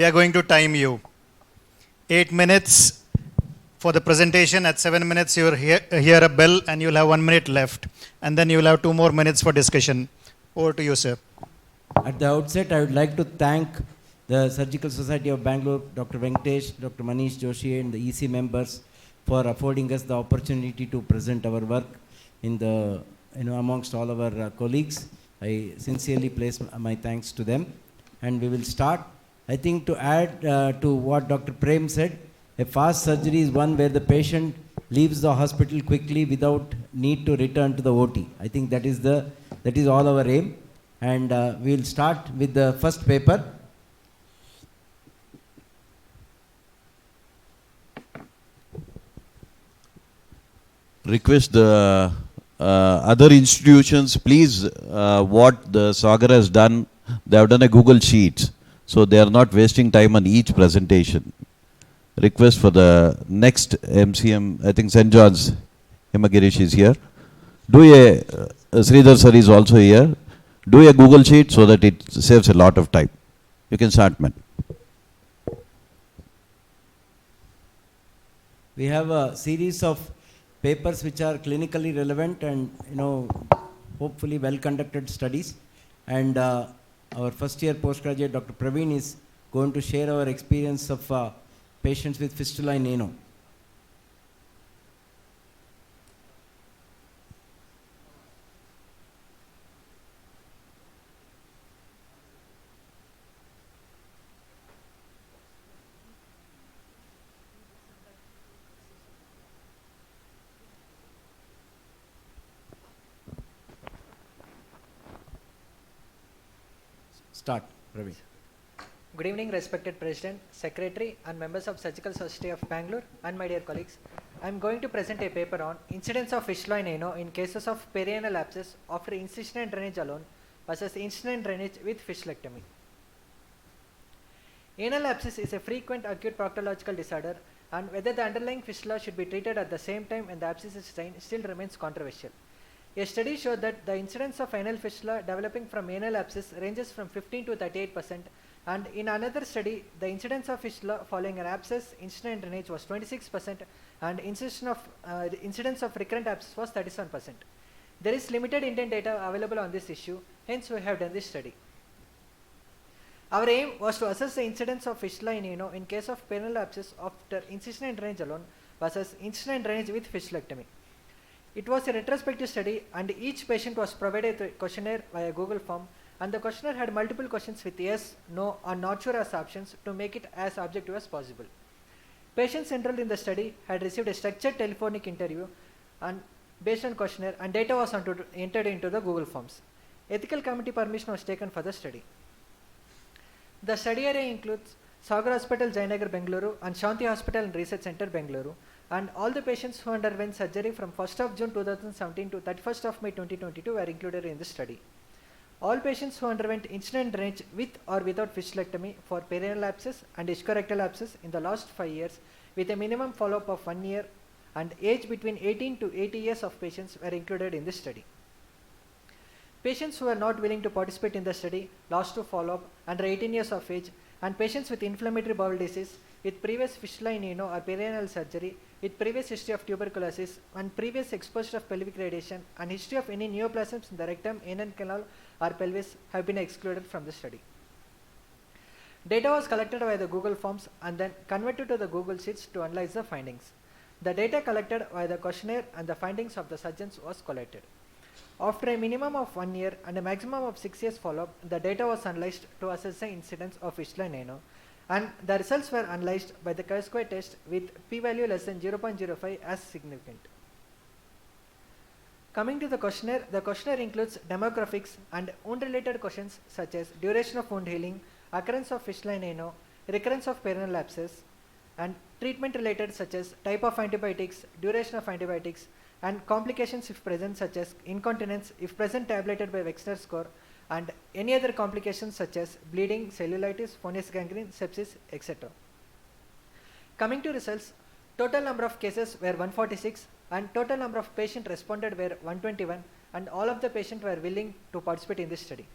We are going to time you. 8 minutes for the presentation. At 7 minutes, you will hear a bell and you'll have 1 minute left. And then you'll have 2 more minutes for discussion. Over to you, sir. At the outset, I would like to thank the Surgical Society of Bangalore, Dr. Venkatesh, Dr. Manish Joshi, and the EC members for affording us the opportunity to present our work in the, amongst all our colleagues. I sincerely place my thanks to them. And we will start. I think to add to what Dr. Prem said, a fast surgery is one where the patient leaves the hospital quickly without need to return to the OT. I think that is all our aim. And we will start with the first paper. Request the other institutions, please, what the Sagar has done, they have done a Google Sheets. So they are not wasting time on each presentation. Request for the next MCM, I think St. John's, Himagirish is here. Sridhar sir is also here. Do a Google Sheet so that it saves a lot of time. You can start, man. We have a series of papers which are clinically relevant and, hopefully well-conducted studies. And our first year postgraduate, Dr. Praveen, is going to share our experience of patients with fistula in ano. Start, Praveen. Good evening, respected President, Secretary, and members of Surgical Society of Bangalore, and my dear colleagues. I am going to present a paper on incidence of fistula in ano in cases of perianal abscess after incision and drainage alone versus incision and drainage with fistulectomy. Anal abscess is a frequent acute proctological disorder, and whether the underlying fistula should be treated at the same time when the abscess is drained still remains controversial. A study showed that the incidence of anal fistula developing from anal abscess ranges from 15 to 38%, and in another study, the incidence of fistula following an abscess, incision and drainage was 26%, and incidence of recurrent abscess was 37%. There is limited Indian data available on this issue, hence we have done this study. Our aim was to assess the incidence of fistula in ano in case of perianal abscess after incision and drainage alone versus incision and drainage with fistulectomy. It was a retrospective study, and each patient was provided a questionnaire via Google form, and the questionnaire had multiple questions with yes, no, or not sure as options to make it as objective as possible. Patients enrolled in the study had received a structured telephonic interview and based on questionnaire, and data was entered into the Google forms. Ethical committee permission was taken for the study. The study area includes Sagar Hospital, Jayanagar, Bengaluru, and Shanti Hospital and Research Center, Bengaluru, and all the patients who underwent surgery from 1st of June 2017 to 31st of May 2022 were included in the study. All patients who underwent incision and drainage with or without fistulectomy for perianal abscess and ischiorectal abscess in the last 5 years with a minimum follow-up of 1 year and age between 18 to 80 years of patients were included in this study. Patients who were not willing to participate in the study lost to follow-up under 18 years of age, and patients with inflammatory bowel disease with previous fistula in ano or perianal surgery with previous history of tuberculosis and previous exposure of pelvic radiation and history of any neoplasms in the rectum, anal canal or pelvis have been excluded from the study. Data was collected by the Google forms and then converted to the Google Sheets to analyze the findings. The data collected by the questionnaire and the findings of the surgeons was collated. After a minimum of 1 year and a maximum of 6 years follow-up, the data was analyzed to assess the incidence of fistula in ano, and the results were analyzed by the chi-square test with p-value less than 0.05 as significant. Coming to the questionnaire includes demographics and wound-related questions such as duration of wound healing, occurrence of fistula in ano, recurrence of perianal abscess, and treatment-related such as type of antibiotics, duration of antibiotics, and complications if present such as incontinence if present tabulated by Wexner score, and any other complications such as bleeding, cellulitis, venous gangrene, sepsis, etc. Coming to results, total number of cases were 146 and total number of patients responded were 121, and all of the patients were willing to participate in this study.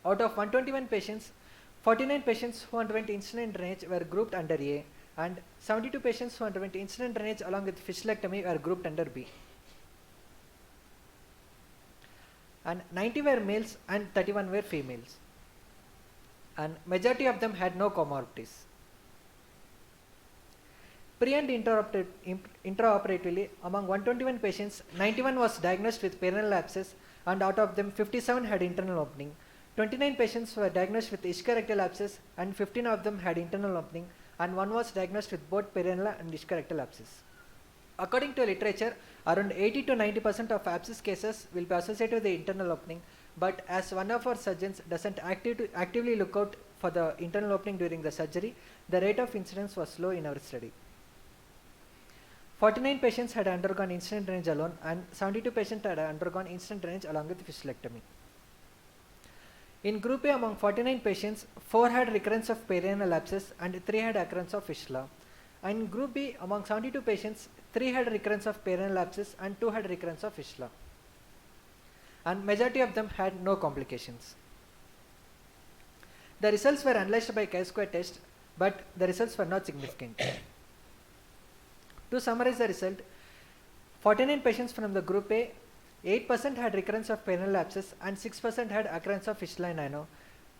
Out of 121 patients, 49 patients who underwent incident drainage were grouped under A, and 72 patients who underwent incident drainage along with fistulectomy were grouped under B. And 90 were males and 31 were females. And majority of them had no comorbidities. Pre and intraoperatively, among 121 patients, 91 was diagnosed with perineal abscess, and out of them 57 had internal opening. 29 patients were diagnosed with ischiorectal abscess, and 15 of them had internal opening, and one was diagnosed with both perineal and ischiorectal abscess. According to literature, around 80 to 90% of abscess cases will be associated with the internal opening, but as one of our surgeons doesn't actively look out for the internal opening during the surgery, the rate of incidence was low in our study. 49 patients had undergone incident drainage alone, and 72 patients had undergone incident drainage along with fistulectomy. In group A, among 49 patients, 4 had recurrence of perineal abscess and 3 had occurrence of fistula. And in group B, among 72 patients, 3 had recurrence of perineal abscess and 2 had recurrence of fistula. And majority of them had no complications. The results were analyzed by chi-square test, but the results were not significant. To summarize the result, 49 patients from the group A, 8% had recurrence of perineal abscess and 6% had occurrence of fistula in ano.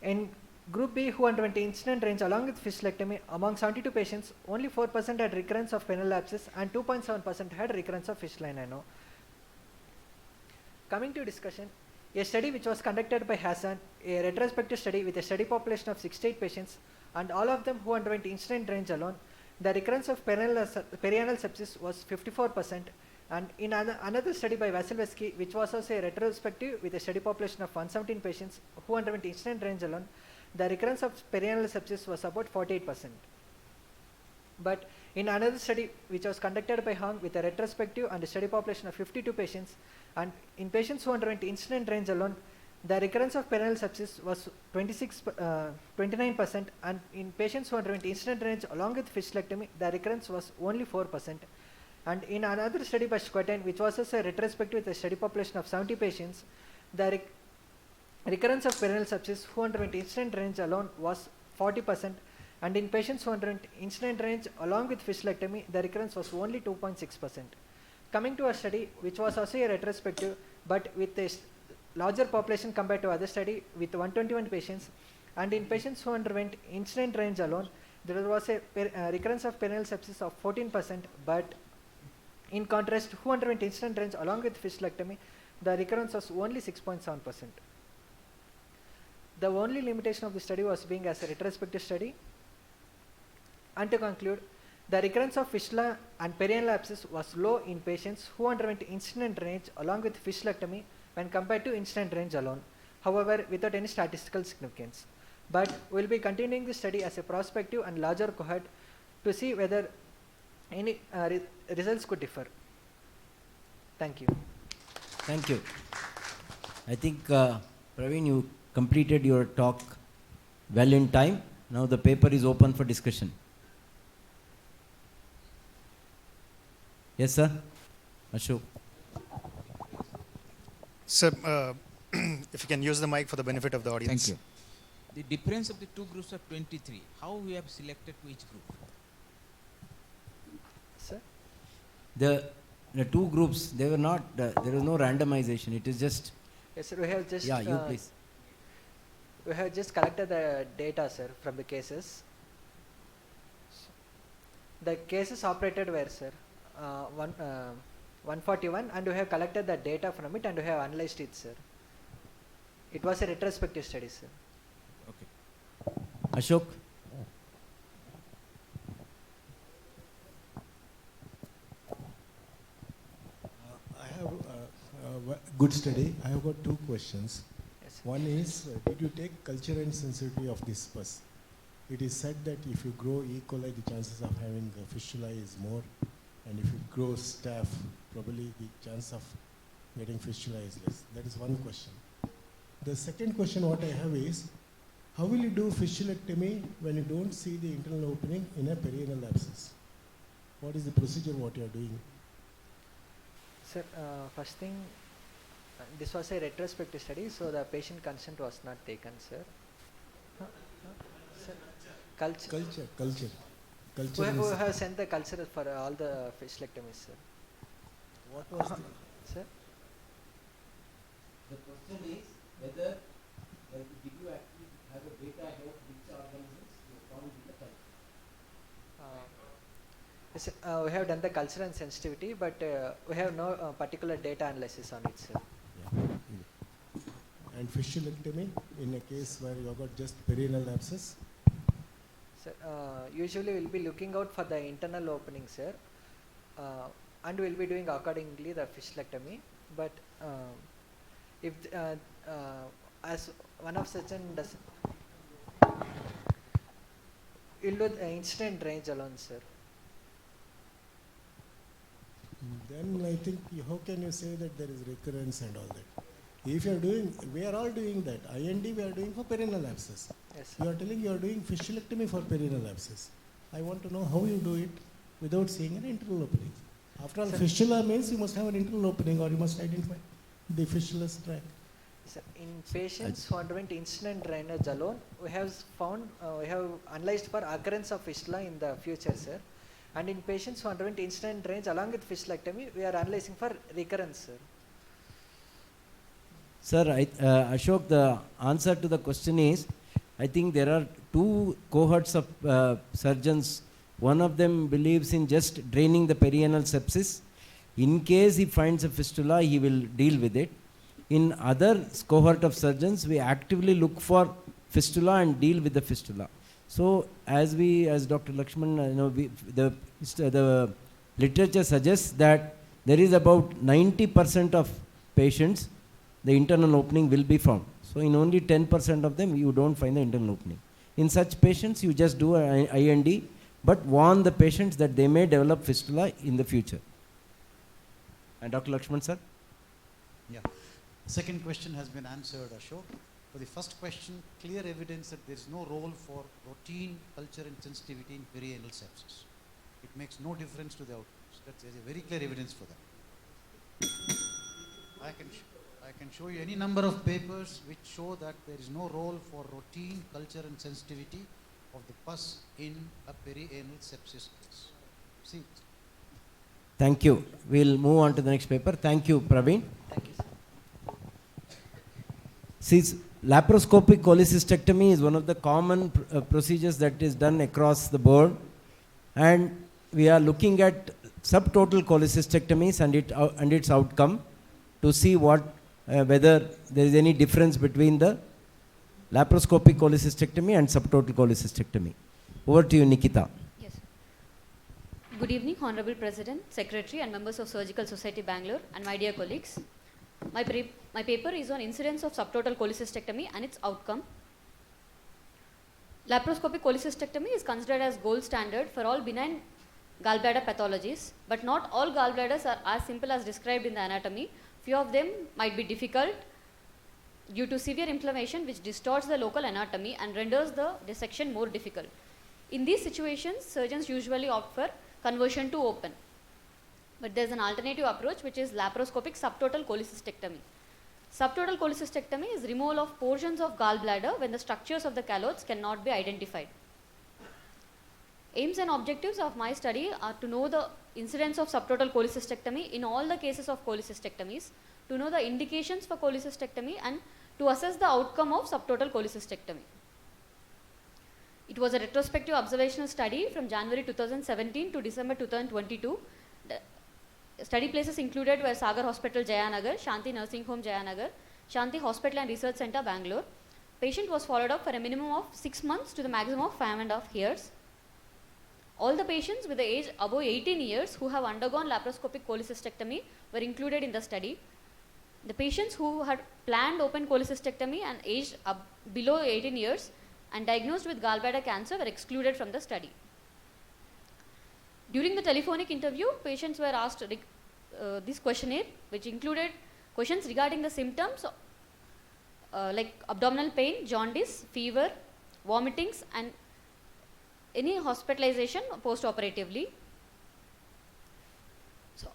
In group B, who underwent incident drainage along with fistulectomy, among 72 patients, only 4% had recurrence of perineal abscess and 2.7% had recurrence of fistula in ano. Coming to discussion, a study which was conducted by Hassan, a retrospective study with a study population of 68 patients, and all of them who underwent incident drainage alone, the recurrence of perianal sepsis was 54%, and in another study by Vasilevsky, which was also a retrospective with a study population of 117 patients who underwent incident drainage alone, the recurrence of perianal sepsis was about 48%. But in another study which was conducted by Hong with a retrospective and a study population of 52 patients, and in patients who underwent incident drainage alone, the recurrence of perineal sepsis was 29%, and in patients who underwent incident drainage along with fistulectomy, the recurrence was only 4%. And in another study by Squatin, which was also a retrospective with a study population of 70 patients, the recurrence of perineal sepsis who underwent incident drainage alone was 40%, and in patients who underwent incident drainage along with fistulectomy, the recurrence was only 2.6%. Coming to a study which was also a retrospective, but with a larger population compared to other study with 121 patients, and in patients who underwent incident drainage alone, there was a recurrence of perineal sepsis of 14%, but in contrast, who underwent incident drainage along with fistulectomy, the recurrence was only 6.7%. The only limitation of the study was being as a retrospective study. And to conclude, the recurrence of fistula and perineal abscess was low in patients who underwent incident drainage along with fistulectomy when compared to incident drainage alone, however without any statistical significance. But we will be continuing the study as a prospective and larger cohort to see whether any results could differ. Thank you. Thank you. I think, Praveen, you completed your talk well in time. Now the paper is open for discussion. Yes, sir. Ashok. Sir, if you can use the mic for the benefit of the audience. Thank you. The difference of the two groups of 23, how we have selected to each group? Sir? The two groups, they were not, there was no randomization. It is just, Yes, sir, we have just yeah, you please. we have just collected the data, sir, from the cases. The cases operated were, sir, 141, and we have collected the data from it and we have analyzed it, sir. It was a retrospective study, sir. Okay. Ashok. I have good study. I have got two questions. Yes, sir. One is, did you take culture and sensitivity of this pus? It is said that if you grow E. coli, the chances of having a fistula is more, and if you grow staph, probably the chance of getting fistula is less. That is one question. The second question what I have is, how will you do fistulectomy when you don't see the internal opening in a perineal abscess? What is the procedure what you are doing? Sir, first thing, this was a retrospective study, so the patient consent was not taken, sir. Culture. Culture We is, have sent the culture for all the fistulectomies, sir. what was the, Sir? The question is whether did you actually have a data about which organisms you found in the culture? Yes, we have done the culture and sensitivity, but we have no particular data analysis on it, sir. and fistulectomy in a case where you got just perineal abscess? Sir, usually we'll be looking out for the internal opening, sir, and we'll be doing accordingly the fistulectomy. But if as one of surgeon does, we'll do the incident range alone, sir. Then I think, how can you say that there is recurrence and all that? If you are doing, we are all doing that. IND we are doing for perineal abscess. Yes, You sir. are telling you are doing fistulectomy for perineal abscess. I want to know how you do it without seeing an internal opening. After all, Sir. fistula means you must have an internal opening or you must identify the fistulous tract. Sir, in patients who underwent incident drainage alone, we have found, we have analyzed for occurrence of fistula in the future, sir. And in patients who underwent incident drainage along with fistulectomy, we are analyzing for recurrence, sir. Sir, Ashok, the answer to the question is, I think there are two cohorts of surgeons. One of them believes in just draining the perianal sepsis. In case he finds a fistula, he will deal with it. In other cohort of surgeons, we actively look for fistula and deal with the fistula. So, as Dr. Lakshman, the literature suggests that there is about 90% of patients, the internal opening will be found. So, in only 10% of them, you don't find the internal opening. In such patients, you just do an IND, but warn the patients that they may develop fistula in the future. And Dr. Lakshman, sir? Yeah. Second question has been answered, Ashok. For the first question, clear evidence that there is no role for routine culture and sensitivity in perianal sepsis. It makes no difference to the outcomes. That's a very clear evidence for that. I can show you any number of papers which show that there is no role for routine culture and sensitivity of the pus in a perianal sepsis case. See. Thank you. We'll move on to the next paper. Thank you, Praveen. Thank you, sir. Since laparoscopic cholecystectomy is one of the common procedures that is done across the board, and we are looking at subtotal cholecystectomies and its outcome to see whether there is any difference between the laparoscopic cholecystectomy and subtotal cholecystectomy. Over to you, Nikita. Yes. Good evening, Honorable President, Secretary and members of Surgical Society Bangalore and my dear colleagues. My paper is on incidence of subtotal cholecystectomy and its outcome. Laparoscopic cholecystectomy is considered as gold standard for all benign gallbladder pathologies, but not all gallbladders are as simple as described in the anatomy. Few of them might be difficult due to severe inflammation which distorts the local anatomy and renders the dissection more difficult. In these situations, surgeons usually opt for conversion to open. But there is an alternative approach which is laparoscopic subtotal cholecystectomy. Subtotal cholecystectomy is removal of portions of gallbladder when the structures of the callots cannot be identified. Aims and objectives of my study are to know the incidence of subtotal cholecystectomy in all the cases of cholecystectomies, to know the indications for cholecystectomy, and to assess the outcome of subtotal cholecystectomy. It was a retrospective observational study from January 2017 to December 2022. The study places included were Sagar Hospital, Jayanagar, Shanti Nursing Home, Jayanagar, Shanti Hospital and Research Center, Bangalore. Patient was followed up for a minimum of 6 months to the maximum of 5.5 years. All the patients with the age above 18 years who have undergone laparoscopic cholecystectomy were included in the study. The patients who had planned open cholecystectomy and aged below 18 years and diagnosed with gallbladder cancer were excluded from the study. During the telephonic interview, patients were asked this questionnaire, which included questions regarding the symptoms like abdominal pain, jaundice, fever, vomitings, and any hospitalization post-operatively. So,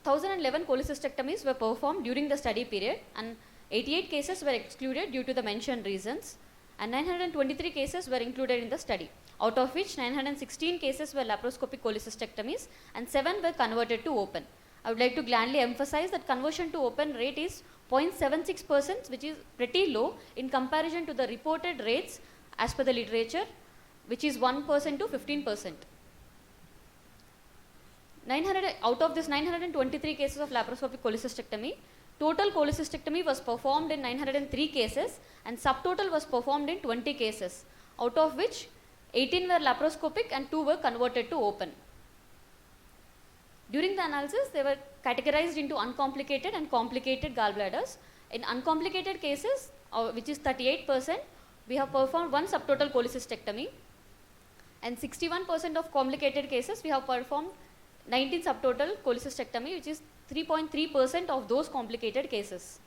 1011 cholecystectomies were performed during the study period, and 88 cases were excluded due to the mentioned reasons. and 923 cases were included in the study, out of which 916 cases were laparoscopic cholecystectomies and 7 were converted to open. I would like to gladly emphasize that conversion to open rate is 0.76%, which is pretty low in comparison to the reported rates as per the literature, which is 1% to 15%. Out of this 923 cases of laparoscopic cholecystectomy, total cholecystectomy was performed in 903 cases and subtotal was performed in 20 cases, out of which 18 were laparoscopic and 2 were converted to open. During the analysis, they were categorized into uncomplicated and complicated gallbladders. In uncomplicated cases, which is 38%, we have performed one subtotal cholecystectomy, and 61% of complicated cases we have performed 19 subtotal cholecystectomy, which is 3.3% of those complicated cases.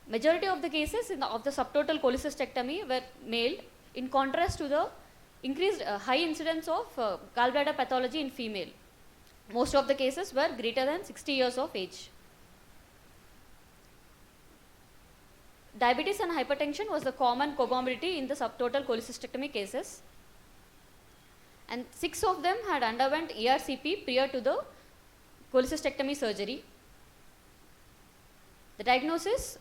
Majority of the cases of the subtotal cholecystectomy were male, in contrast to the increased high incidence of gallbladder pathology in female. Most of the cases were greater than 60 years of age. Diabetes and hypertension was the common comorbidity in the subtotal cholecystectomy cases, and 6 of them had underwent ERCP prior to the cholecystectomy surgery. The diagnosis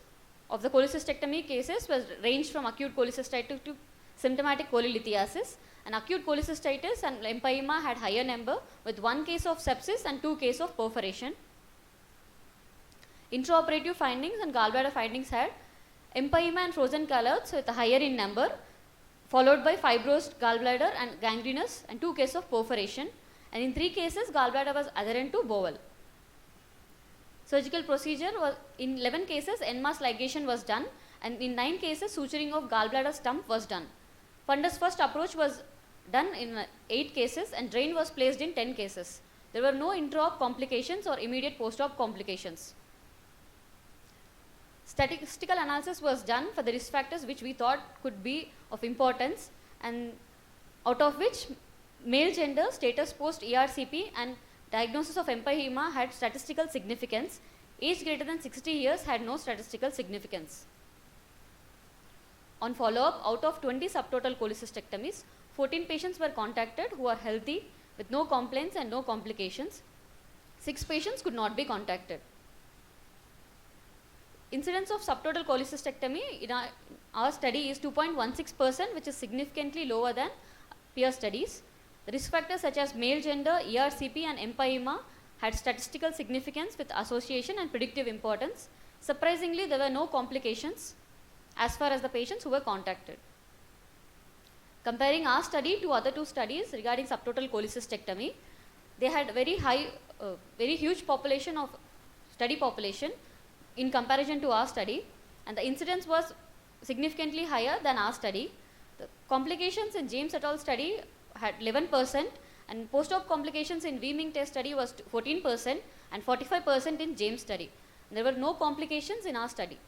of the cholecystectomy cases was ranged from acute cholecystitis to symptomatic cholelithiasis, and acute cholecystitis and empyema had higher number, with 1 case of sepsis and 2 cases of perforation. Intraoperative findings and gallbladder findings had empyema and frozen colors with a higher in number, followed by fibrosed gallbladder and gangrenous, and 2 cases of perforation, and in 3 cases gallbladder was adherent to bowel. Surgical procedure was in 11 cases en-masse ligation was done, and in 9 cases suturing of gallbladder stump was done. Fundus first approach was done in 8 cases and drain was placed in 10 cases. There were no intra-op complications or immediate post-op complications. Statistical analysis was done for the risk factors which we thought could be of importance, and out of which male gender, status post ERCP and diagnosis of empyema had statistical significance. Age greater than 60 years had no statistical significance. On follow-up, out of 20 subtotal cholecystectomies, 14 patients were contacted who are healthy with no complaints and no complications. 6 patients could not be contacted. Incidence of subtotal cholecystectomy in our study is 2.16%, which is significantly lower than peer studies. The risk factors such as male gender, ERCP and empyema had statistical significance with association and predictive importance. Surprisingly, there were no complications as far as the patients who were contacted. Comparing our study to other 2 studies regarding subtotal cholecystectomy, they had very huge population of study population in comparison to our study, and the incidence was significantly higher than our study. The complications in James et al. Study had 11%, and post-op complications in Weeming test study was 14% and 45% in James study. There were no complications in our study.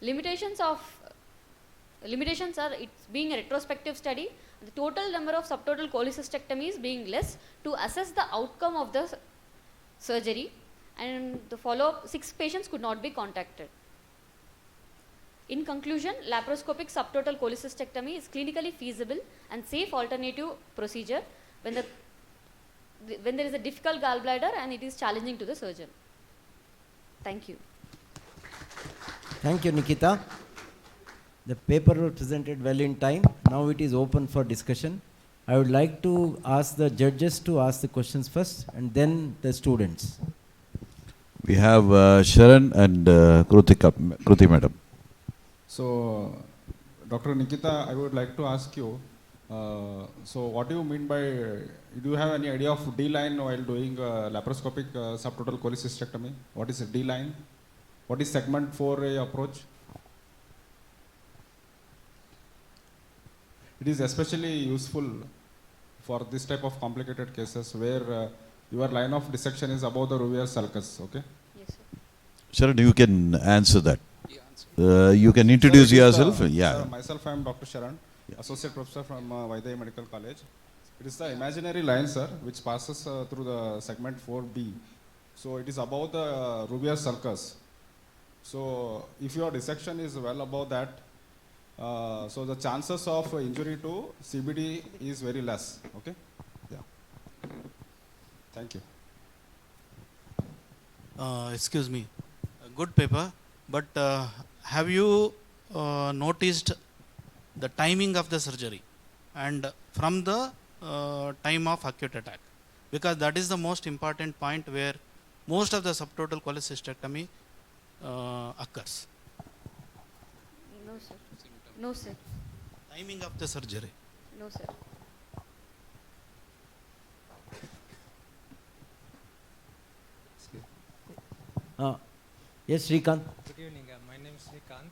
Limitations are it's being a retrospective study, the total number of subtotal cholecystectomies being less to assess the outcome of the surgery, and the follow-up 6 patients could not be contacted. In conclusion, laparoscopic subtotal cholecystectomy is clinically feasible and safe alternative procedure when there is a difficult gallbladder and it is challenging to the surgeon. Thank you. Thank you, Nikita. The paper was presented well in time. Now it is open for discussion. I would like to ask the judges to ask the questions first and then the students. We have Sharan and Kruti madam. So, Dr. Nikita, I would like to ask you, so what do you mean by, do you have any idea of D-line while doing laparoscopic subtotal cholecystectomy? What is a D-line? What is segment 4A approach? It is especially useful for this type of complicated cases where your line of dissection is above the Rouvier sulcus, okay? Yes, sir. Sharan, you can answer that. You can introduce yourself. Sir, myself, I am Dr. Sharan, Associate Professor from Vaidai Medical College. It is the imaginary line, sir, which passes through the segment 4B. So it is above the Rouvier sulcus. So if your dissection is well above that, so the chances of injury to CBD is very less. Okay? Yeah. Thank you. Excuse me, a good paper, but have you noticed the timing of the surgery and from the time of acute attack? Because that is the most important point where most of the subtotal cholecystectomy occurs. No, sir. No, sir. Timing of the surgery. No, sir. Yes, Srikanth. Good evening. My name is Srikanth.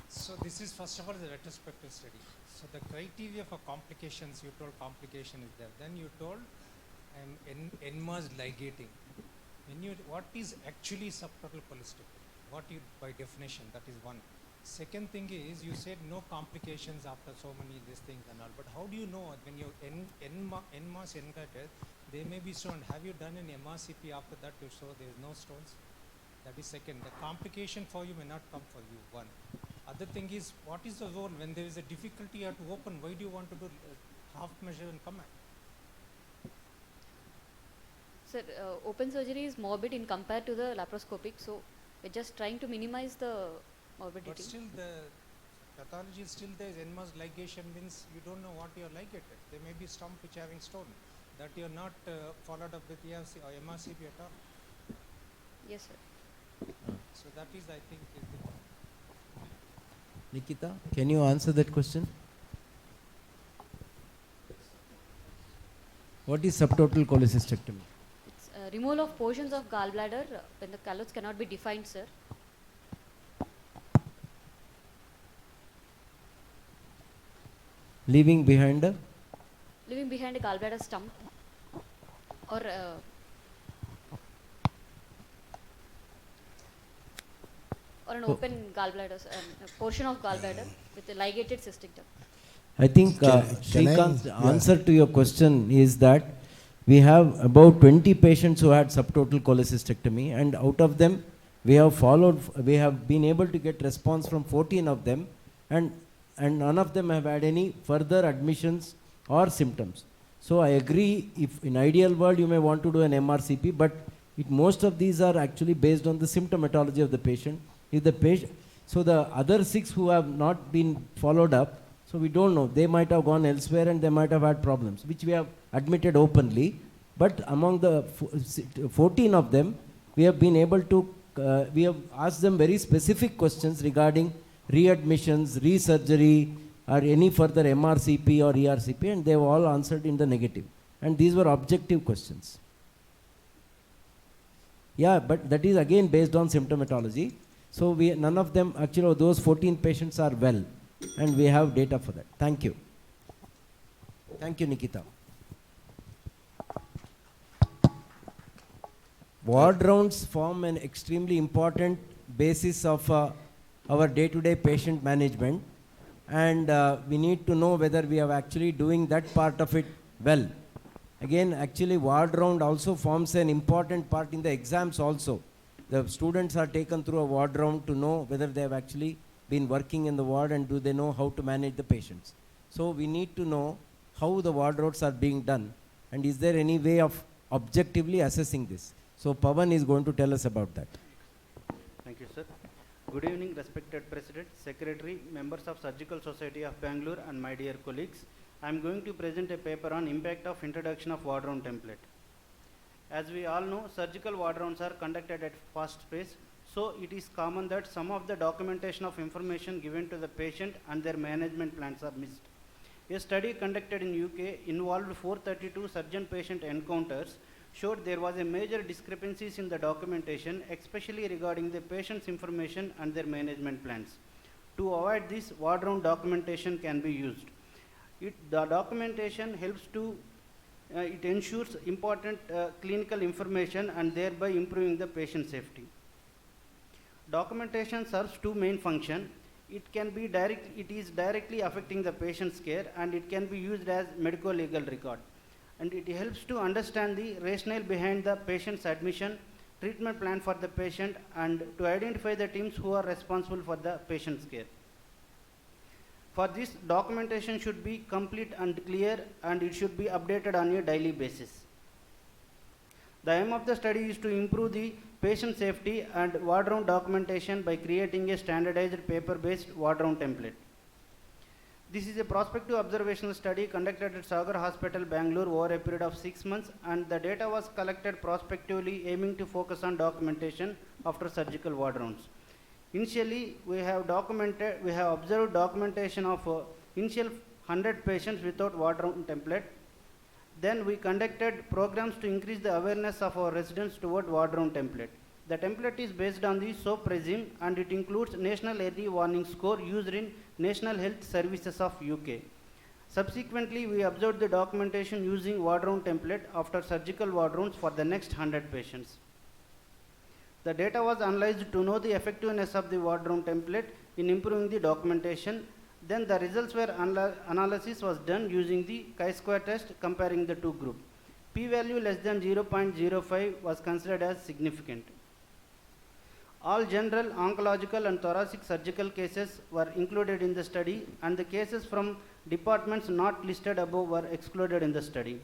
So this is first of all the retrospective study. So the criteria for complications, you told complication is there. Then you told NMAS ligating. What is actually subtotal cholecystectomy? What you by definition? That is one. Second thing is you said no complications after so many these things and all. But how do you know when you NMAS engated, they may be stones. Have you done an MRCP after that to show there is no stones? That is second. The complication for you may not come for you, one. Other thing is, what is the role when there is a difficulty you have to open? Why do you want to do half measure and come back? Sir, open surgery is morbid in compared to the laparoscopic, so we're just trying to minimize the morbidity. But still the pathology is still there. NMAS ligation means you don't know what you are ligated. There may be stump which having stone that you are not followed up with ERC or MRCP at all. Yes, sir. So that is, I think, is the point. Nikita, can you answer that question? What is subtotal cholecystectomy? It's removal of portions of gallbladder when the callots cannot be defined, sir. Leaving behind a gallbladder stump or an open gallbladder, a portion of gallbladder with a ligated cystic duct. I think Can I- Srikanth's yeah. answer to your question is that we have about 20 patients who had subtotal cholecystectomy, and out of them we have been able to get response from 14 of them, and none of them have had any further admissions or symptoms. So I agree, if in ideal world you may want to do an MRCP, but most of these are actually based on the symptomatology of the patient. If the patient, so the other 6 who have not been followed up, so we don't know, they might have gone elsewhere and they might have had problems, which we have admitted openly. But among the 14 of them, we have been able to, we have asked them very specific questions regarding readmissions, resurgery, or any further MRCP or ERCP, and they have all answered in the negative. And these were objective questions. Yeah, but that is again based on symptomatology. So none of them, actually those 14 patients are well, and we have data for that. Thank you. Thank you, Nikita. Ward rounds form an extremely important basis of our day-to-day patient management, and we need to know whether we are actually doing that part of it well. Again, actually ward round also forms an important part in the exams also. The students are taken through a ward round to know whether they have actually been working in the ward and do they know how to manage the patients. So we need to know how the ward rounds are being done, and is there any way of objectively assessing this. So Pavan is going to tell us about that. Thank you, sir. Good evening, respected President, Secretary, members of Surgical Society of Bangalore, and my dear colleagues. I am going to present a paper on impact of introduction of ward round template. As we all know, surgical ward rounds are conducted at fast pace, so it is common that some of the documentation of information given to the patient and their management plans are missed. A study conducted in UK involved 432 surgeon-patient encounters showed there was a major discrepancies in the documentation, especially regarding the patient's information and their management plans. To avoid this, ward round documentation can be used. The documentation helps to, it ensures important clinical information and thereby improving the patient safety. Documentation serves two main functions. It is directly affecting the patient's care, and it can be used as medical legal record. And it helps to understand the rationale behind the patient's admission, treatment plan for the patient, and to identify the teams who are responsible for the patient's care. For this, documentation should be complete and clear, and it should be updated on a daily basis. The aim of the study is to improve the patient safety and ward-round documentation by creating a standardized paper-based ward-round template. This is a prospective observational study conducted at Sagar Hospital, Bangalore over a period of 6 months, and the data was collected prospectively aiming to focus on documentation after surgical ward rounds. Initially, we have observed documentation of initial 100 patients without ward round template. Then we conducted programs to increase the awareness of our residents toward ward round template. The template is based on the SOAP regime, and it includes National Early Warning Score used in National Health Services of UK. Subsequently, we observed the documentation using ward round template after surgical ward rounds for the next 100 patients. The data was analyzed to know the effectiveness of the ward round template in improving the documentation. Then the results were analysis was done using the chi-square test comparing the two groups. P-value less than 0.05 was considered as significant. All general, oncological and thoracic surgical cases were included in the study, and the cases from departments not listed above were excluded in the study.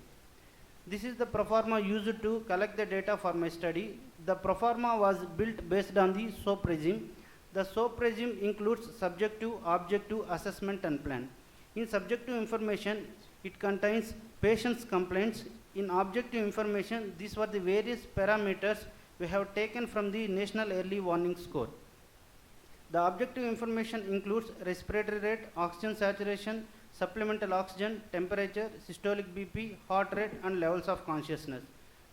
This is the proforma used to collect the data for my study. The proforma was built based on the SOAP regime. The SOAP regime includes subjective, objective, assessment and plan. In subjective information, it contains patient's complaints. In objective information, these were the various parameters we have taken from the National Early Warning Score. The objective information includes respiratory rate, oxygen saturation, supplemental oxygen, temperature, systolic BP, heart rate and levels of consciousness.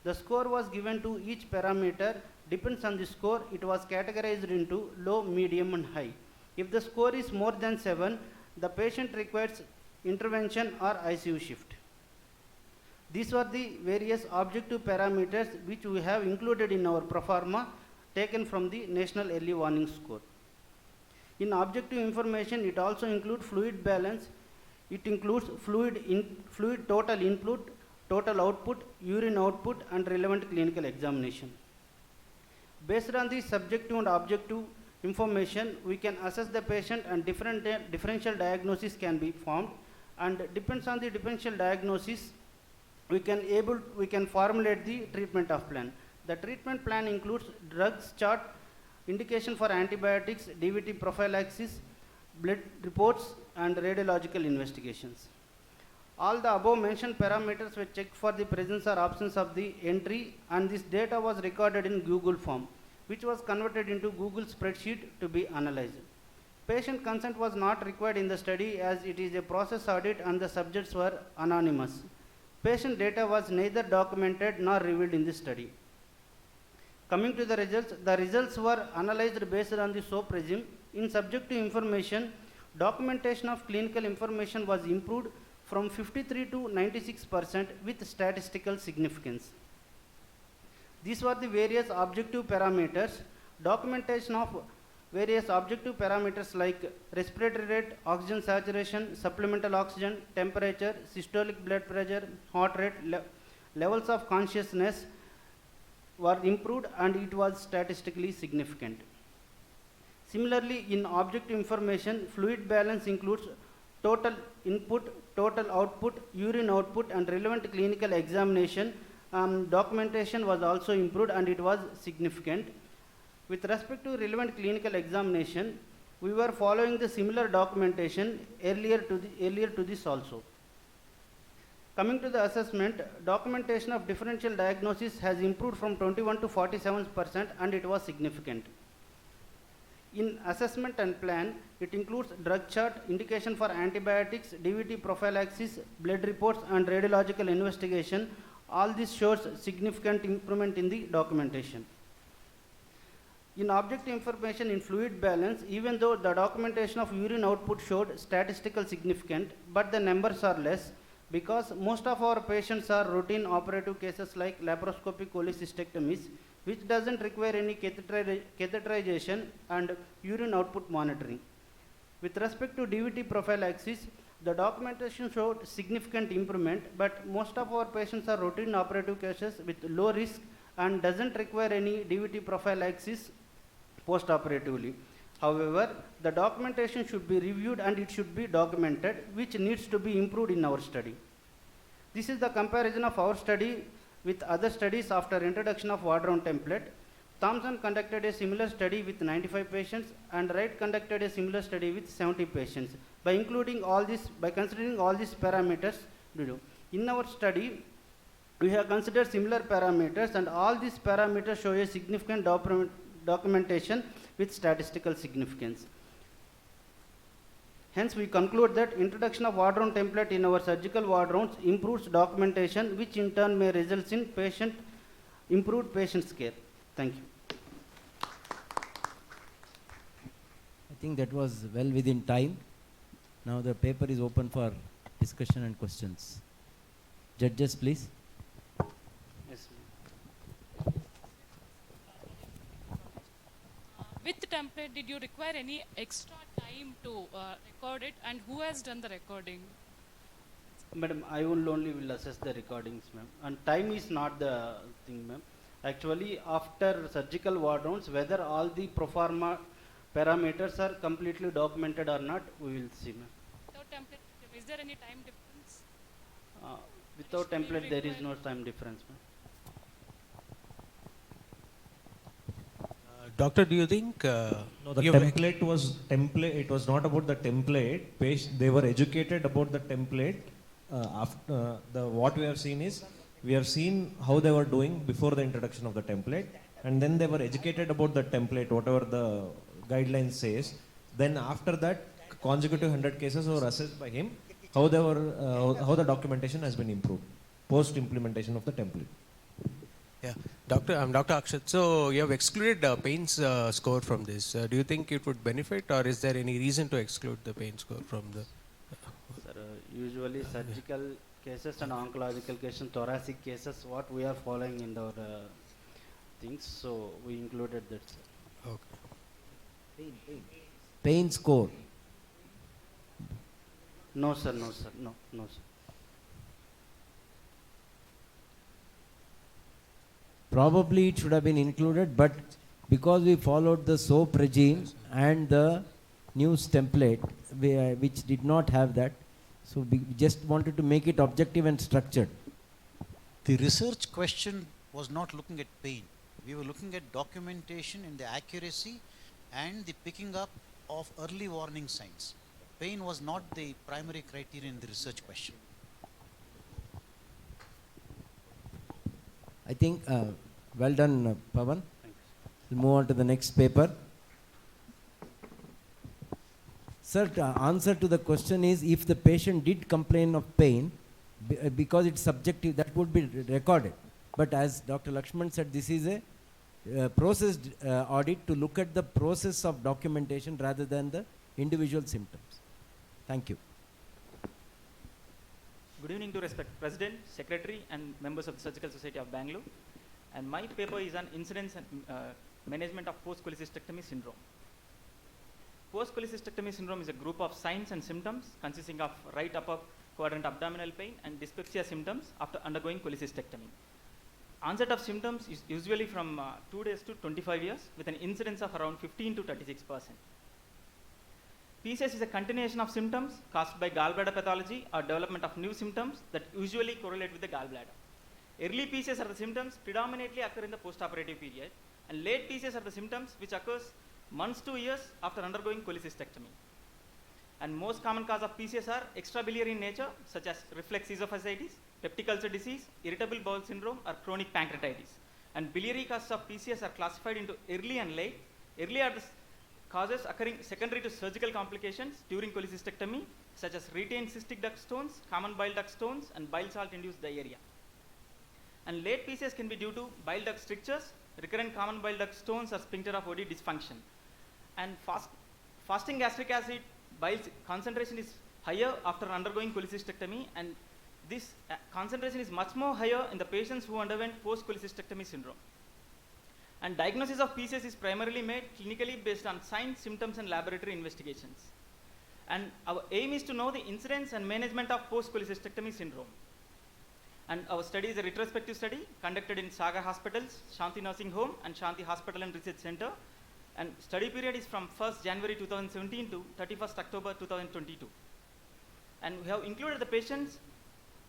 The score was given to each parameter. Depends on the score, it was categorized into low, medium and high. If the score is more than 7, the patient requires intervention or ICU shift. These were the various objective parameters which we have included in our proforma taken from the National Early Warning Score. In objective information, it also includes fluid balance. It includes fluid total input, total output, urine output and relevant clinical examination. Based on the subjective and objective information, we can assess the patient and differential diagnosis can be formed, and depends on the differential diagnosis, we can formulate the treatment of plan. The treatment plan includes drugs chart, indication for antibiotics, DVT prophylaxis, blood reports and radiological investigations. All the above mentioned parameters were checked for the presence or absence of the entry, and this data was recorded in Google form, which was converted into Google spreadsheet to be analyzed. Patient consent was not required in the study as it is a process audit and the subjects were anonymous. Patient data was neither documented nor revealed in the study. Coming to the results were analyzed based on the SOAP regime. In subjective information, documentation of clinical information was improved from 53 to 96% with statistical significance. These were the various objective parameters. Documentation of various objective parameters like respiratory rate, oxygen saturation, supplemental oxygen, temperature, systolic blood pressure, heart rate, levels of consciousness were improved, and it was statistically significant. Similarly, in objective information, fluid balance includes total input, total output, urine output and relevant clinical examination. Documentation was also improved and it was significant. With respect to relevant clinical examination, we were following the similar documentation earlier to this also. Coming to the assessment, documentation of differential diagnosis has improved from 21 to 47% and it was significant. In assessment and plan, it includes drug chart, indication for antibiotics, DVT prophylaxis, blood reports and radiological investigation. All this shows significant improvement in the documentation. In objective information in fluid balance, even though the documentation of urine output showed statistical significance, but the numbers are less because most of our patients are routine operative cases like laparoscopic cholecystectomies, which doesn't require any catheterization and urine output monitoring. With respect to DVT prophylaxis, the documentation showed significant improvement, but most of our patients are routine operative cases with low risk and doesn't require any DVT prophylaxis post-operatively. However, the documentation should be reviewed and it should be documented, which needs to be improved in our study. This is the comparison of our study with other studies after introduction of ward-round template. Thompson conducted a similar study with 95 patients and Wright conducted a similar study with 70 patients. By considering all these parameters, in our study, we have considered similar parameters and all these parameters show a significant documentation with statistical significance. Hence, we conclude that introduction of ward round template in our surgical ward rounds improves documentation, which in turn may result in improved patient care. Thank you. I think that was well within time. Now the paper is open for discussion and questions. Judges, please. Yes. With the template, did you require any extra time to record it, and who has done the recording? Madam, I will only assess the recordings, ma'am. And time is not the thing, ma'am. Actually, after surgical ward rounds, whether all the pro forma parameters are completely documented or not, we will see, ma'am. Without template, is there any time difference? Without template, there is no time difference, ma'am. Doctor, do you think no, the template was it was not about the template. They were educated about the template. After what we have seen is we have seen how they were doing before the introduction of the template, and then they were educated about the template, whatever the guidelines says. Then after that, consecutive 100 cases were assessed by him. How they were how the documentation has been improved post implementation of the template. Yeah, Doctor, I'm Dr. Akshat. So you have excluded pain's score from this. Do you think it would benefit, or is there any reason to exclude the pain score from the? Sir, usually surgical cases and oncological cases, thoracic cases, what we are following in our things, so we included that, sir. Okay. Pain score. No, sir. No, sir. No, sir. Probably it should have been included, but because we followed the SOAP regime and the news template, which did not have that, so we just wanted to make it objective and structured. The research question was not looking at pain. We were looking at documentation in the accuracy and the picking up of early warning signs. Pain was not the primary criteria in the research question. I think, well done, Pavan. We'll move on to the next paper. Sir, answer to the question is, if the patient did complain of pain, because it's subjective, that would be recorded. But as Dr. Lakshman said, this is a processed audit to look at the process of documentation rather than the individual symptoms. Thank you. Good evening to respected President, Secretary and members of the Surgical Society of Bangalore. And my paper is on incidence and management of post-cholecystectomy syndrome. Post-cholecystectomy syndrome is a group of signs and symptoms consisting of right upper quadrant abdominal pain and dyspepsia symptoms after undergoing cholecystectomy. Onset of symptoms is usually from 2 days to 25 years with an incidence of around 15 to 36%. PCS is a continuation of symptoms caused by gallbladder pathology or development of new symptoms that usually correlate with the gallbladder. Early PCS are the symptoms predominantly occur in the postoperative period, and late PCS are the symptoms which occurs months to years after undergoing cholecystectomy. And most common cause of PCS are extrabiliary in nature, such as reflex esophagitis, peptic ulcer disease, irritable bowel syndrome, or chronic pancreatitis. And biliary causes of PCS are classified into early and late. Early are the causes occurring secondary to surgical complications during cholecystectomy, such as retained cystic duct stones, common bile duct stones, and bile salt-induced diarrhea. And late PCS can be due to bile duct strictures, recurrent common bile duct stones, or sphincter of OD dysfunction. And fasting gastric acid bile concentration is higher after undergoing cholecystectomy, and this concentration is much more higher in the patients who underwent post-cholecystectomy syndrome. And diagnosis of PCS is primarily made clinically based on signs, symptoms, and laboratory investigations. And our aim is to know the incidence and management of post-cholecystectomy syndrome. And our study is a retrospective study conducted in Sagar Hospitals, Shanti Nursing Home and Shanti Hospital and Research Center. And study period is from 1st January 2017 to 31st October 2022. And we have included the patients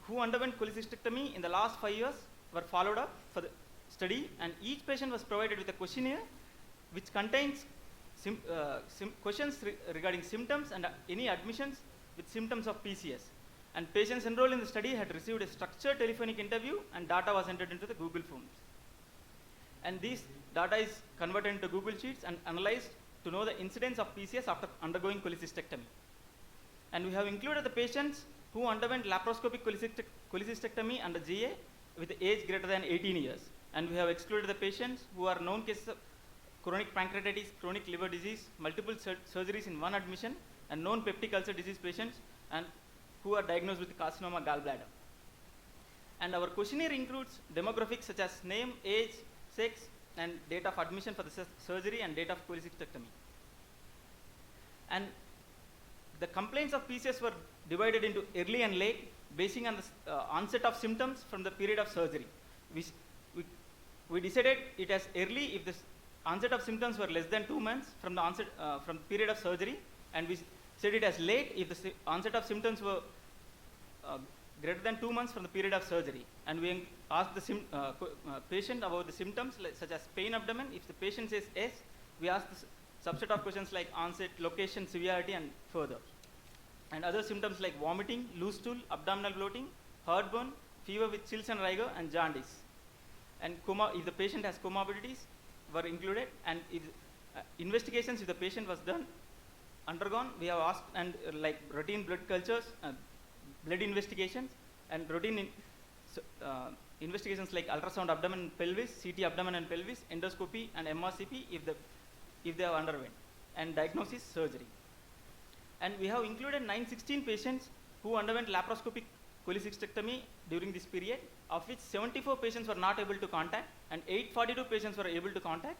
who underwent cholecystectomy in the last 5 years were followed up for the study, and each patient was provided with a questionnaire which contains questions regarding symptoms and any admissions with symptoms of PCS. And patients enrolled in the study had received a structured telephonic interview and data was entered into the Google Forms. And these data is converted into Google Sheets and analyzed to know the incidence of PCS after undergoing cholecystectomy. And we have included the patients who underwent laparoscopic cholecystectomy under GA with age greater than 18 years. And we have excluded the patients who are known cases of chronic pancreatitis, chronic liver disease, multiple surgeries in one admission, and known peptic ulcer disease patients and who are diagnosed with carcinoma gallbladder. And our questionnaire includes demographics such as name, age, sex, and date of admission for the surgery and date of cholecystectomy. And the complaints of PCS were divided into early and late, basing on the onset of symptoms from the period of surgery. We decided it as early if the onset of symptoms were less than 2 months from the onset from the period of surgery, and we said it as late if the onset of symptoms were greater than 2 months from the period of surgery. And we asked the patient about the symptoms such as pain abdomen. If the patient says yes, we ask the subset of questions like onset, location, severity, and further. And other symptoms like vomiting, loose stool, abdominal bloating, heartburn, fever with chills and rigor, and jaundice. And if the patient has comorbidities were included, and if investigations if the patient was undergone, we have asked, and like routine blood cultures, blood investigations, and routine investigations like ultrasound abdomen and pelvis, CT abdomen and pelvis, endoscopy and MRCP if they have underwent, and diagnosis surgery. And we have included 916 patients who underwent laparoscopic cholecystectomy during this period, of which 74 patients were not able to contact, and 842 patients were able to contact,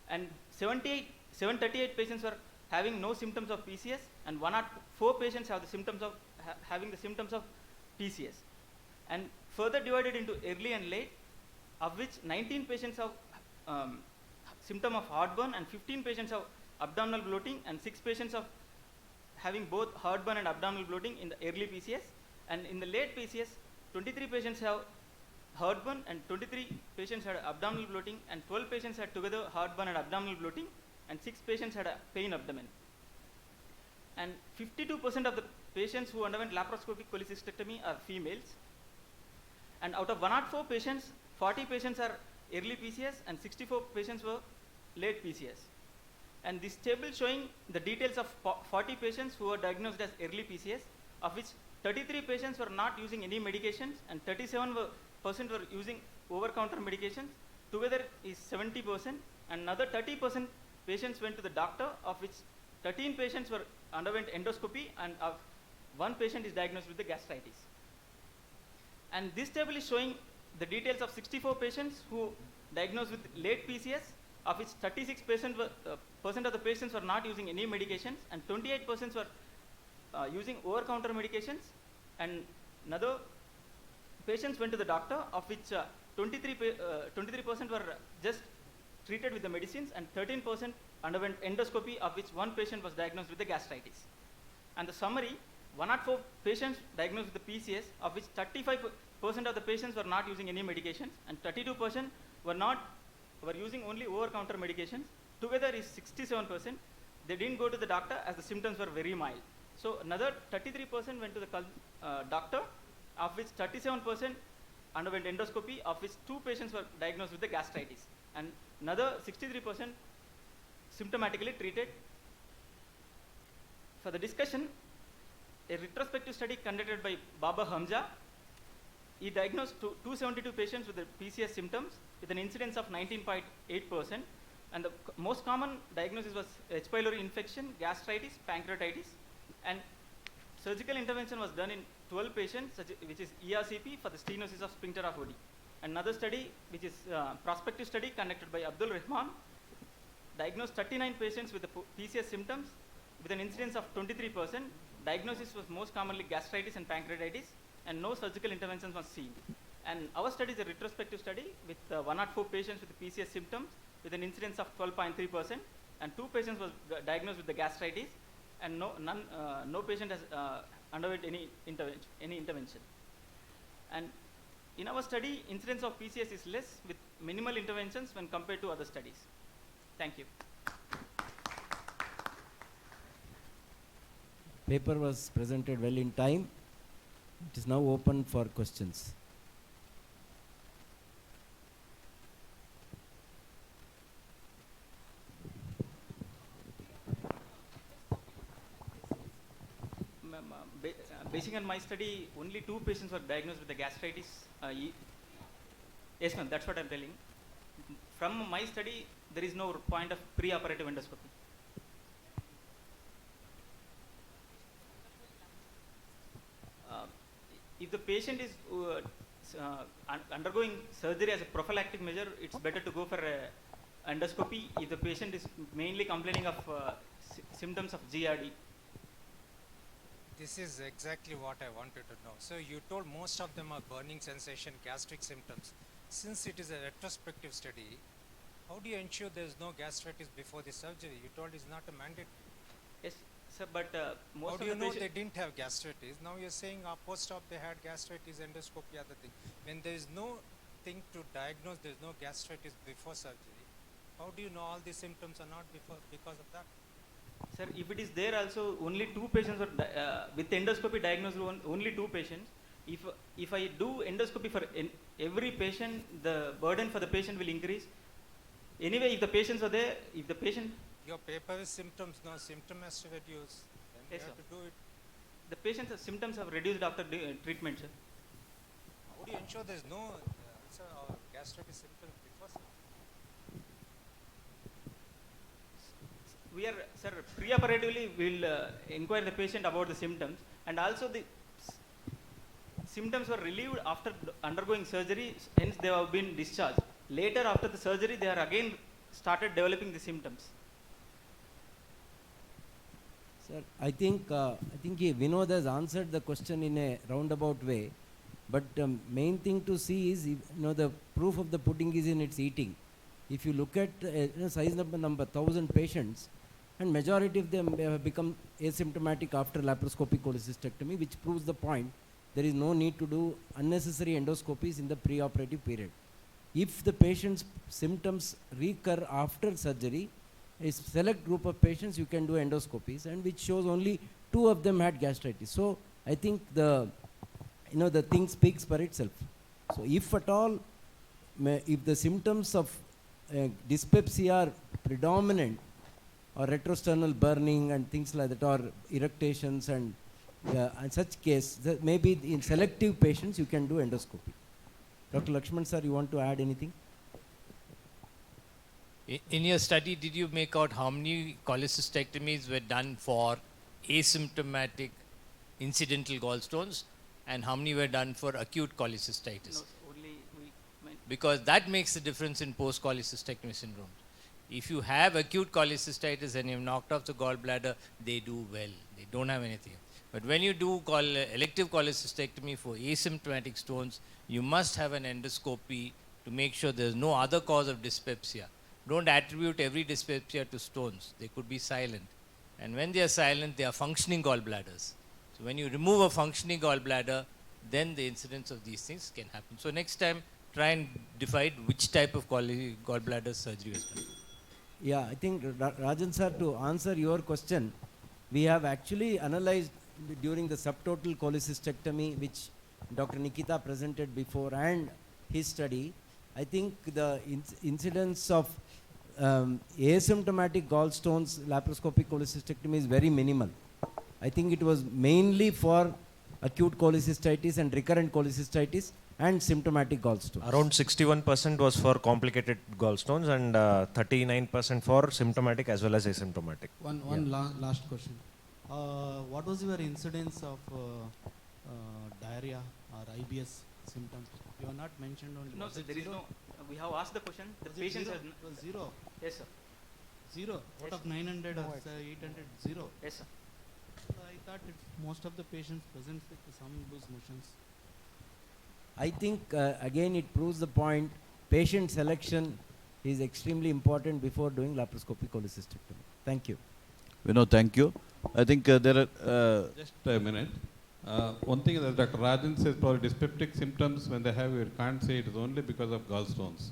and 738 patients were having no symptoms of PCS, and 104 patients have the symptoms of having the symptoms of PCS. And further divided into early and late, of which 19 patients have symptom of heartburn, and 15 patients have abdominal bloating, and 6 patients have having both heartburn and abdominal bloating in the early PCS. And in the late PCS, 23 patients have heartburn, and 23 patients had abdominal bloating, and 12 patients had together heartburn and abdominal bloating, and 6 patients had a pain abdomen. And 52% of the patients who underwent laparoscopic cholecystectomy are females. And out of 104 patients, 40 patients are early PCS, and 64 patients were late PCS. And this table showing the details of 40 patients who were diagnosed as early PCS, of which 33 patients were not using any medications, and 37% were using over-counter medications. Together is 70%, and another 30% patients went to the doctor, of which 13 patients underwent endoscopy, and 1 patient is diagnosed with the gastritis. And this table is showing the details of 64 patients who diagnosed with late PCS, of which 36% of the patients were not using any medications, and 28% were using over-counter medications, and another patients went to the doctor, of which 23% were just treated with the medicines, and 13% underwent endoscopy, of which 1 patient was diagnosed with the gastritis. And the summary, 104 patients diagnosed with the PCS, of which 35% of the patients were not using any medications, and 32% were using only over-counter medications. Together is 67%. They didn't go to the doctor as the symptoms were very mild. So another 33% went to the doctor, of which 37% underwent endoscopy, of which 2 patients were diagnosed with the gastritis, and another 63% symptomatically treated. For the discussion, a retrospective study conducted by Baba Hamza, he diagnosed 272 patients with the PCS symptoms with an incidence of 19.8%, and the most common diagnosis was H. pylori infection, gastritis, pancreatitis, and surgical intervention was done in 12 patients, which is ERCP for the stenosis of sphincter of Oddi. Another study, which is prospective study conducted by Abdul Rahman, diagnosed 39 patients with the PCS symptoms with an incidence of 23%. Diagnosis was most commonly gastritis and pancreatitis, and no surgical interventions was seen. And our study is a retrospective study with 104 patients with PCS symptoms with an incidence of 12.3%, and 2 patients was diagnosed with the gastritis, and no patient has underwent any intervention. And in our study, incidence of PCS is less with minimal interventions when compared to other studies. Thank you. Paper was presented well in time. It is now open for questions. Basing on my study, only 2 patients were diagnosed with the gastritis. Yes, ma'am, that's what I'm telling. From my study, there is no point of pre-operative endoscopy. If the patient is undergoing surgery as a prophylactic measure, it's better to go for endoscopy if the patient is mainly complaining of symptoms of GRD. This is exactly what I wanted to know. So you told most of them are burning sensation, gastric symptoms. Since it is a retrospective study, how do you ensure there is no gastritis before the surgery? You told it's not a mandate. Yes, sir, but most how of do you the know patients... they didn't have gastritis? Now you're saying post-op they had gastritis, endoscopy, other thing. When there is no thing to diagnose, there is no gastritis before surgery. How do you know all these symptoms are not because of that? Sir, if it is there also, only 2 patients were with endoscopy diagnosed, only 2 patients. If I do endoscopy for every patient, the burden for the patient will increase. Anyway, if the patients are there, if the patient... Your paper is symptoms, no symptom has to reduce. Then Yes, you have sir. to do it. The patient's symptoms have reduced after treatment, sir. How do you ensure there is no ulcer or gastritis symptoms before surgery? We are, sir, pre-operatively we will inquire the patient about the symptoms, and also the symptoms were relieved after undergoing surgery, hence they have been discharged. Later, after the surgery, they are again started developing the symptoms. Sir, I think Vinod has answered the question in a roundabout way, but main thing to see is, the proof of the pudding is in its eating. If you look at size number 1,000 patients, and majority of them have become asymptomatic after laparoscopic cholecystectomy, which proves the point. There is no need to do unnecessary endoscopies in the preoperative period. If the patient's symptoms recur after surgery, a select group of patients you can do endoscopies, and which shows only 2 of them had gastritis. So I think the thing speaks for itself. So if at all, if the symptoms of dyspepsia are predominant, or retrosternal burning and things like that, or eructations and in such case, maybe in selective patients you can do endoscopy. Dr. Lakshman sir, you want to add anything? In your study, did you make out how many cholecystectomies were done for asymptomatic incidental gallstones and how many were done for acute cholecystitis? No, only Because that makes the difference in post-cholecystectomy syndrome. If you have acute cholecystitis and you've knocked off the gallbladder, they do well. They don't have anything. But when you do elective cholecystectomy for asymptomatic stones, you must have an endoscopy to make sure there's no other cause of dyspepsia. Don't attribute every dyspepsia to stones. They could be silent. And when they are silent, they are functioning gallbladders. So when you remove a functioning gallbladder, then the incidence of these things can happen. So next time, try and decide which type of gallbladder surgery is done. Yeah, I think Rajan sir, to answer your question, we have actually analyzed during the subtotal cholecystectomy, which Dr. Nikita presented before, and his study. I think the incidence of asymptomatic gallstones laparoscopic cholecystectomy is very minimal. I think it was mainly for acute cholecystitis and recurrent cholecystitis and symptomatic gallstones. Around 61% was for complicated gallstones and 39% for symptomatic as well as asymptomatic. One last question. What was your incidence of diarrhea or IBS symptoms? You have not mentioned only. No, sir, there is no. We have asked the question. The patient has zero. Yes, sir. Zero. Out of 900 or 800, zero. Yes, sir. I thought most of the patients present with some loose motions. I think again it proves the point, patient selection is extremely important before doing laparoscopic cholecystectomy. Thank you. Vinod, thank you. I think there are... Just a minute. One thing that Dr. Rajan says, probably dyspeptic symptoms when they have, you can't say it is only because of gallstones.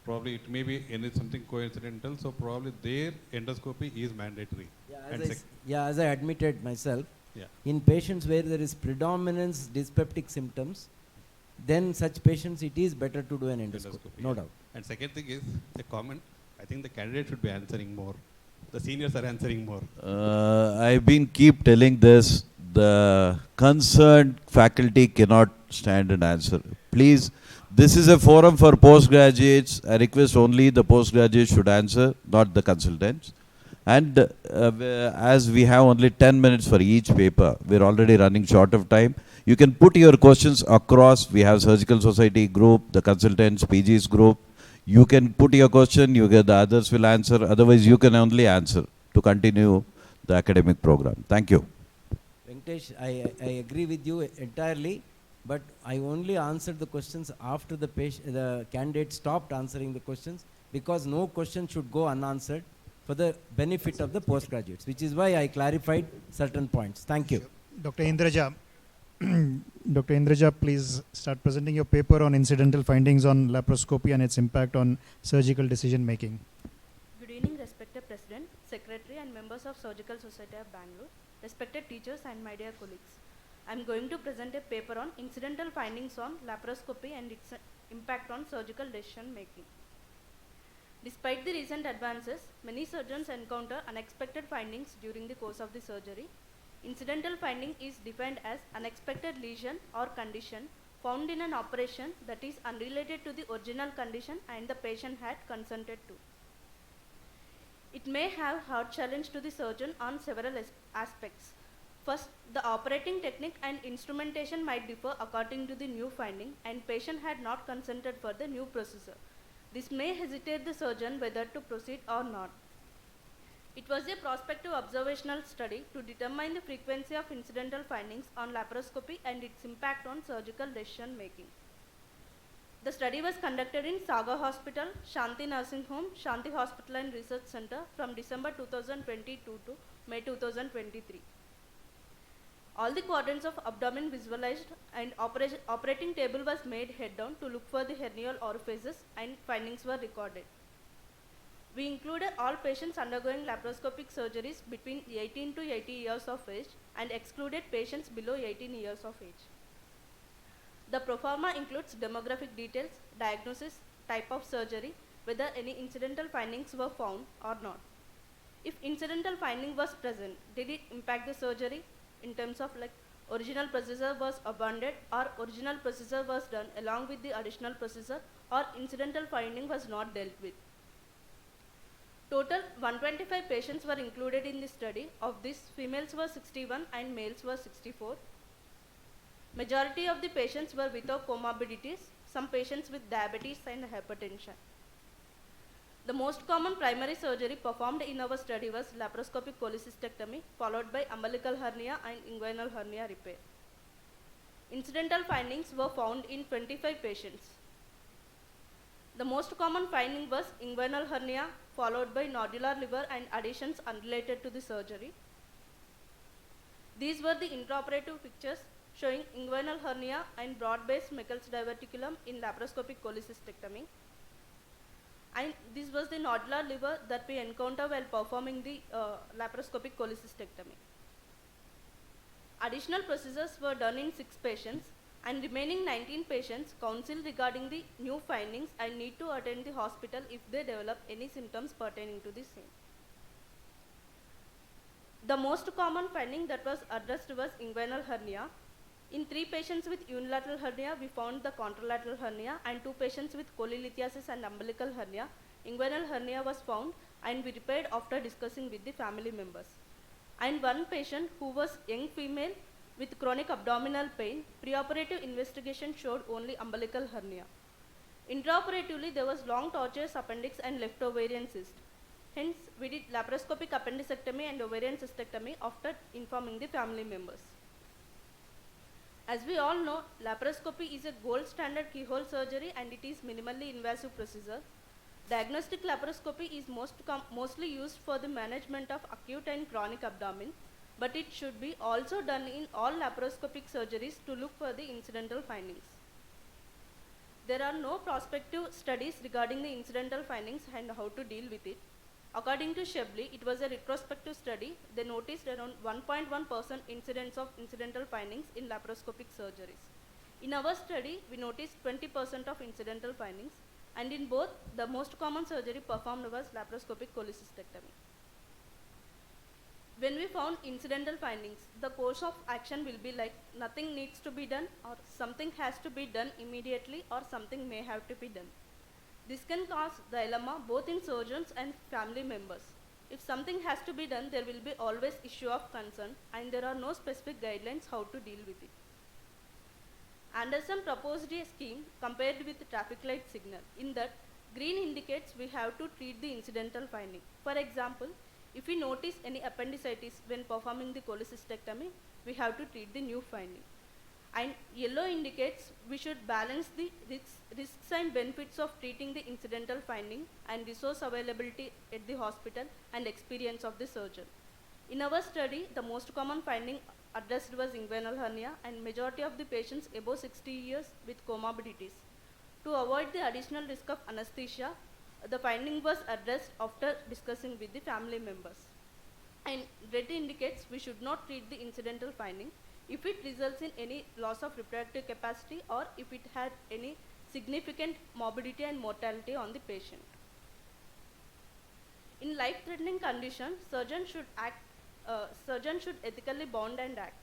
Probably it may be something coincidental, so probably their endoscopy is mandatory. As I admitted myself, yeah. In patients where there is predominance dyspeptic symptoms, then such patients it is better to do an endoscopy, no doubt. And second thing is a comment. I think the candidate should be answering more. The seniors are answering more. I've been keep telling this. The concerned faculty cannot stand and answer. Please, this is a forum for postgraduates. I request only the postgraduates should answer, not the consultants. And as we have only 10 minutes for each paper, we're already running short of time. You can put your questions across. We have Surgical Society group, the consultants, PG's group. You can put your question, the others will answer. Otherwise, you can only answer to continue the academic program. Thank you. Venkatesh, I agree with you entirely, but I only answered the questions after the candidate stopped answering the questions, because no question should go unanswered for the benefit of the postgraduates, which is why I clarified certain points. Thank you. Dr. Indraja, Dr. Indraja, please start presenting your paper on incidental findings on laparoscopy and its impact on surgical decision making. Good evening, respected President, Secretary and members of Surgical Society of Bangalore, respected teachers and my dear colleagues. I am going to present a paper on incidental findings on laparoscopy and its impact on surgical decision making. Despite the recent advances, many surgeons encounter unexpected findings during the course of the surgery. Incidental finding is defined as unexpected lesion or condition found in an operation that is unrelated to the original condition and the patient had consented to. It may have hard challenge to the surgeon on several aspects. First, the operating technique and instrumentation might differ according to the new finding, and patient had not consented for the new procedure. This may hesitate the surgeon whether to proceed or not. It was a prospective observational study to determine the frequency of incidental findings on laparoscopy and its impact on surgical decision making. The study was conducted in Sagar Hospital, Shanti Nursing Home, Shanti Hospital and Research Center from December 2022 to May 2023. All the quadrants of abdomen visualized and operating table was made head down to look for the hernial orifices, and findings were recorded. We included all patients undergoing laparoscopic surgeries between 18 to 80 years of age and excluded patients below 18 years of age. The proforma includes demographic details, diagnosis, type of surgery, whether any incidental findings were found or not. If incidental finding was present, did it impact the surgery in terms of like original procedure was abandoned, or original procedure was done along with the additional procedure, or incidental finding was not dealt with. Total 125 patients were included in this study. Of these, females were 61 and males were 64. Majority of the patients were without comorbidities, some patients with diabetes and hypertension. The most common primary surgery performed in our study was laparoscopic cholecystectomy, followed by umbilical hernia and inguinal hernia repair. Incidental findings were found in 25 patients. The most common finding was inguinal hernia, followed by nodular liver and adhesions unrelated to the surgery. These were the intraoperative pictures showing inguinal hernia and broad-based Meckel's diverticulum in laparoscopic cholecystectomy. And this was the nodular liver that we encounter while performing the laparoscopic cholecystectomy. Additional procedures were done in 6 patients, and remaining 19 patients counseled regarding the new findings and need to attend the hospital if they develop any symptoms pertaining to the same. The most common finding that was addressed was inguinal hernia. In 3 patients with unilateral hernia, we found the contralateral hernia, and 2 patients with cholelithiasis and umbilical hernia, inguinal hernia was found, and we repaired after discussing with the family members. And 1 patient who was young female with chronic abdominal pain, preoperative investigation showed only umbilical hernia. Intraoperatively, there was long tortuous appendix and left ovarian cyst. Hence, we did laparoscopic appendicectomy and ovarian cystectomy after informing the family members. As we all know, laparoscopy is a gold standard keyhole surgery and it is minimally invasive procedure. Diagnostic laparoscopy is mostly used for the management of acute and chronic abdomen, but it should be also done in all laparoscopic surgeries to look for the incidental findings. There are no prospective studies regarding the incidental findings and how to deal with it. According to Shebley, it was a retrospective study. They noticed around 1.1% incidence of incidental findings in laparoscopic surgeries. In our study, we noticed 20% of incidental findings, and in both, the most common surgery performed was laparoscopic cholecystectomy. When we found incidental findings, the course of action will be like nothing needs to be done, or something has to be done immediately, or something may have to be done. This can cause dilemma both in surgeons and family members. If something has to be done, there will be always issue of concern, and there are no specific guidelines how to deal with it. Anderson proposed a scheme compared with traffic light signal. In that, green indicates we have to treat the incidental finding. For example, if we notice any appendicitis when performing the cholecystectomy, we have to treat the new finding. And yellow indicates we should balance the risks and benefits of treating the incidental finding and resource availability at the hospital and experience of the surgeon. In our study, the most common finding addressed was inguinal hernia, and majority of the patients above 60 years with comorbidities. To avoid the additional risk of anesthesia, the finding was addressed after discussing with the family members. And red indicates we should not treat the incidental finding if it results in any loss of reproductive capacity or if it had any significant morbidity and mortality on the patient. In life-threatening condition, surgeon should ethically bond and act.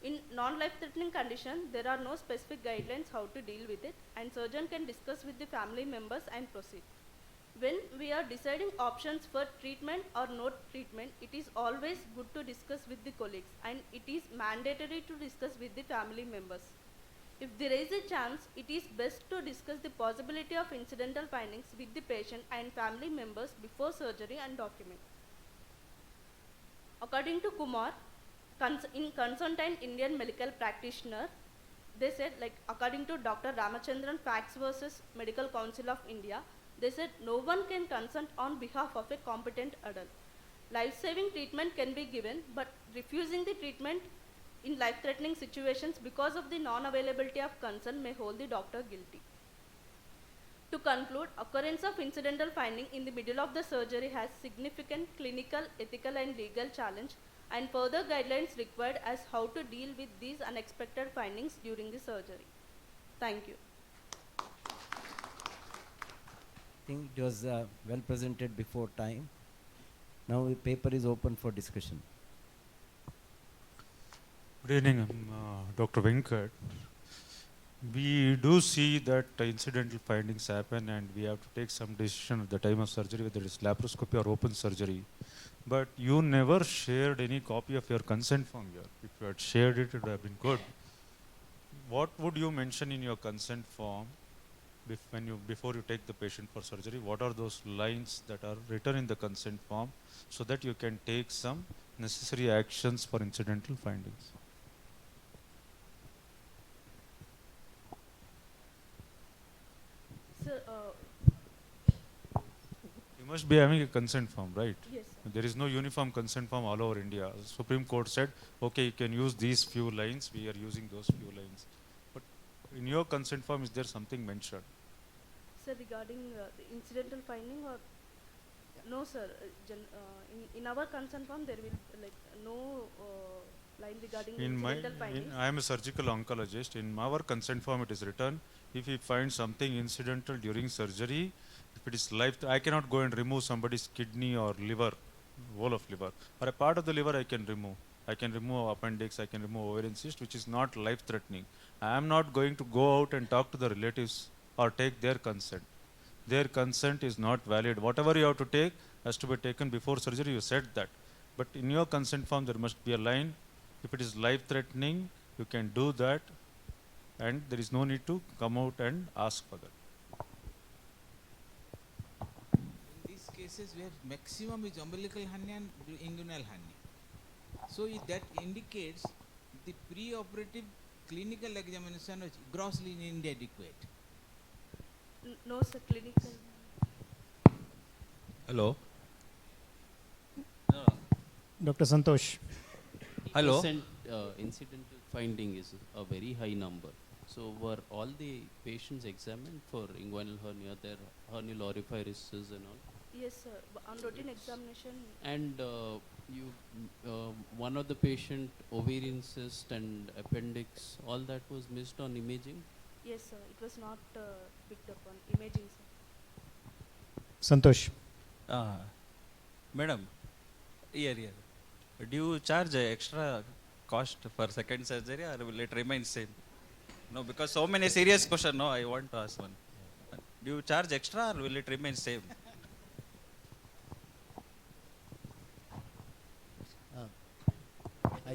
In non-life-threatening condition, there are no specific guidelines how to deal with it, and surgeon can discuss with the family members and proceed. When we are deciding options for treatment or no treatment, it is always good to discuss with the colleagues, and it is mandatory to discuss with the family members. If there is a chance, it is best to discuss the possibility of incidental findings with the patient and family members before surgery and document. According to Kumar, in Consultant Indian Medical Practitioner, they said, like, according to Dr. Ramachandran Facts versus Medical Council of India, they said no one can consent on behalf of a competent adult. Life-saving treatment can be given, but refusing the treatment in life-threatening situations because of the non-availability of consent may hold the doctor guilty. To conclude, occurrence of incidental finding in the middle of the surgery has significant clinical, ethical and legal challenge, and further guidelines required as how to deal with these unexpected findings during the surgery. Thank you. I think it was well presented before time. Now the paper is open for discussion. Good evening, Dr. Venkat. We do see that incidental findings happen and we have to take some decision at the time of surgery, whether it's laparoscopy or open surgery. But you never shared any copy of your consent form here. If you had shared it, it would have been good. What would you mention in your consent form before you take the patient for surgery? What are those lines that are written in the consent form so that you can take some necessary actions for incidental findings? Sir, you must be having a consent form, right? Yes, sir. There is no uniform consent form all over India. Supreme Court said, okay, you can use these few lines, we are using those few lines. But in your consent form, is there something mentioned? Sir, regarding the incidental finding, or no, sir. In our consent form, there will no line regarding incidental findings. I am a surgical oncologist. In our consent form, it is written, if we find something incidental during surgery, if it is I cannot go and remove somebody's kidney or liver, whole of liver, or a part of the liver I can remove. I can remove appendix, I can remove ovarian cyst, which is not life-threatening. I am not going to go out and talk to the relatives or take their consent. Their consent is not valid. Whatever you have to take has to be taken before surgery. You said that. But in your consent form, there must be a line. If it is life-threatening, you can do that, and there is no need to come out and ask for that. In these cases where maximum is umbilical hernia and inguinal hernia. So that indicates the preoperative clinical examination was grossly inadequate. No, sir, clinical. Hello. Dr. Santosh. Hello. Incidental finding is a very high number. So were all the patients examined for inguinal hernia, their hernial orifices and all? Yes, sir. On routine examination. And one of the patient ovarian cyst and appendix, all that was missed on imaging? Yes, sir. It was not picked up on imaging, sir. Santosh. Madam, here. Do you charge extra cost for second surgery or will it remain same? No, because so many serious questions, no, I want to ask one. Do you charge extra or will it remain same?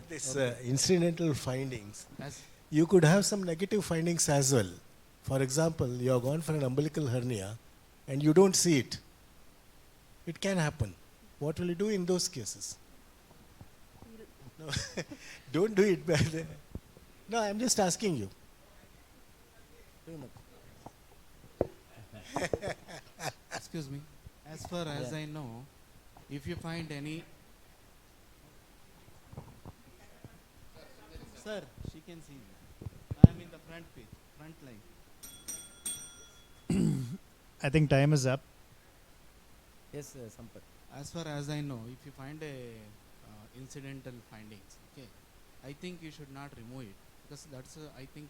This incidental findings, you could have some negative findings as well. For example, you have gone for an umbilical hernia and you don't see it. It can happen. What will you do in those cases? No, don't do it. No, I'm just asking you. Excuse me. As far as I know, if you find any... Sir, she can see me. I am in the front page, front line. I think time is up. Yes, Sampath. As far as I know, if you find a incidental findings, okay, I think you should not remove it, because that's I think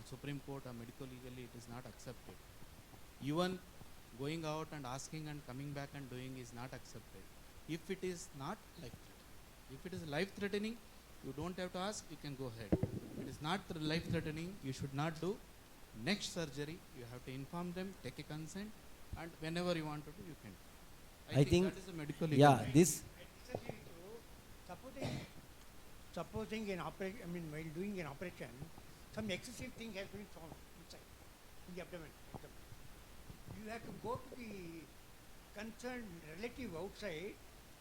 Supreme Court or medical legally it is not accepted. Even going out and asking and coming back and doing is not accepted. If it is not life-threatening, if it is life-threatening, you don't have to ask, you can go ahead. If it is not life-threatening, you should not do next surgery. You have to inform them, take a consent, and whenever you want to do, you can. I think that is a medical legal right. this. Supposing while doing an operation, some excessive thing has been found inside, in the abdomen. You have to go to the concerned relative outside,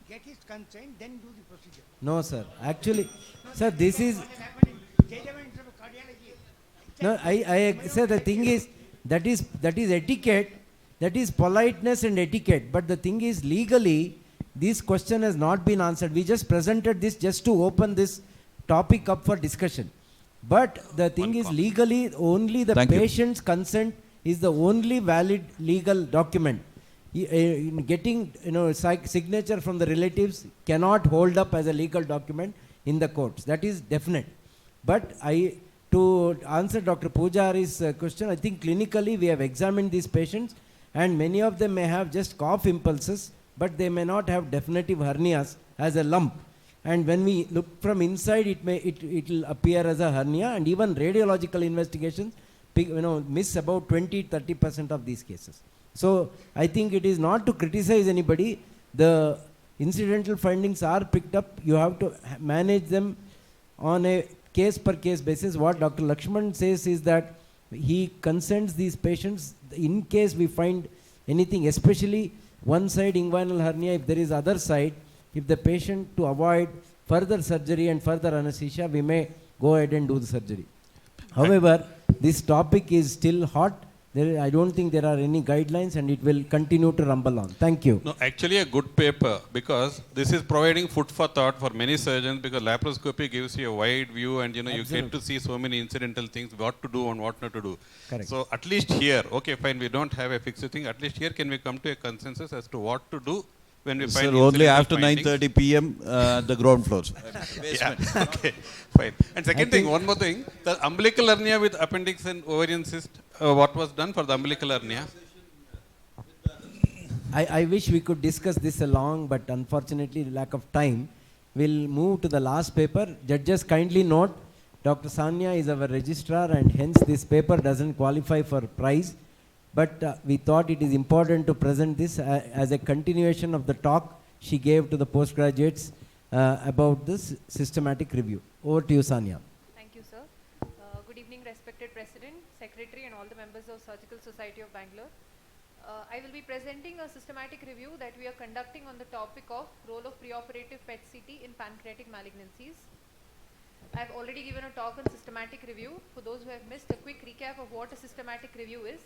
get his consent, then do the procedure. No, sir. Actually, sir, this is... No, I say the thing is, that is etiquette, that is politeness and etiquette. But the thing is, legally, this question has not been answered. We just presented this just to open this topic up for discussion. But the thing is, legally, only the patient's consent is the only valid legal document. Getting signature from the relatives cannot hold up as a legal document in the courts. That is definite. But to answer Dr. Pujari's question, I think clinically we have examined these patients, and many of them may have just cough impulses, but they may not have definitive hernias as a lump. And when we look from inside, it will appear as a hernia, and even radiological investigations miss about 20-30% of these cases. So I think it is not to criticize anybody. The incidental findings are picked up. You have to manage them on a case per case basis. What Dr. Lakshman says is that he consents these patients in case we find anything, especially one side inguinal hernia. If there is other side, if the patient, to avoid further surgery and further anesthesia, we may go ahead and do the surgery. However, this topic is still hot. I don't think there are any guidelines, and it will continue to rumble on. Thank you. No, actually a good paper, because this is providing food for thought for many surgeons, because laparoscopy gives you a wide view, and you get to see so many incidental things, what to do and what not to do. Correct. So at least here, okay fine, we don't have a fixed thing, at least here can we come to a consensus as to what to do when we find only after findings. 9:30 p.m. The ground floors. Yeah, okay, fine. And second thing, one more thing, the umbilical hernia with appendix and ovarian cyst, what was done for the umbilical hernia? I wish we could discuss this along, but unfortunately, lack of time. We'll move to the last paper. Judges, kindly note, Dr. Sanya is our registrar, and hence this paper doesn't qualify for prize. But we thought it is important to present this as a continuation of the talk she gave to the postgraduates about this systematic review. Over to you, Sanya. Thank you, sir. Good evening, respected President, Secretary, and all the members of Surgical Society of Bangalore. I will be presenting a systematic review that we are conducting on the topic of role of preoperative PET-CT in pancreatic malignancies. I've already given a talk on systematic review. For those who have missed, a quick recap of what a systematic review is.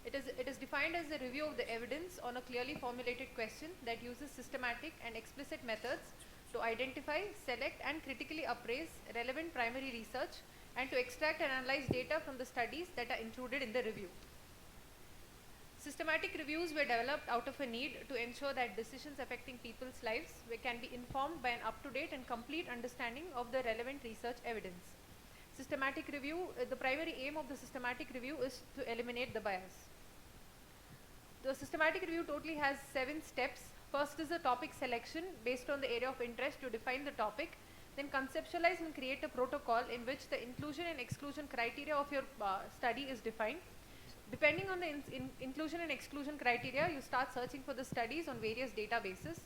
It is defined as the review of the evidence on a clearly formulated question that uses systematic and explicit methods to identify, select and critically appraise relevant primary research and to extract and analyze data from the studies that are included in the review. Systematic reviews were developed out of a need to ensure that decisions affecting people's lives can be informed by an up-to-date and complete understanding of the relevant research evidence. Systematic review, the primary aim of the systematic review is to eliminate the bias. The systematic review totally has 7 steps. First is the topic selection based on the area of interest to define the topic. Then conceptualize and create a protocol in which the inclusion and exclusion criteria of your study is defined. Depending on the inclusion and exclusion criteria, you start searching for the studies on various databases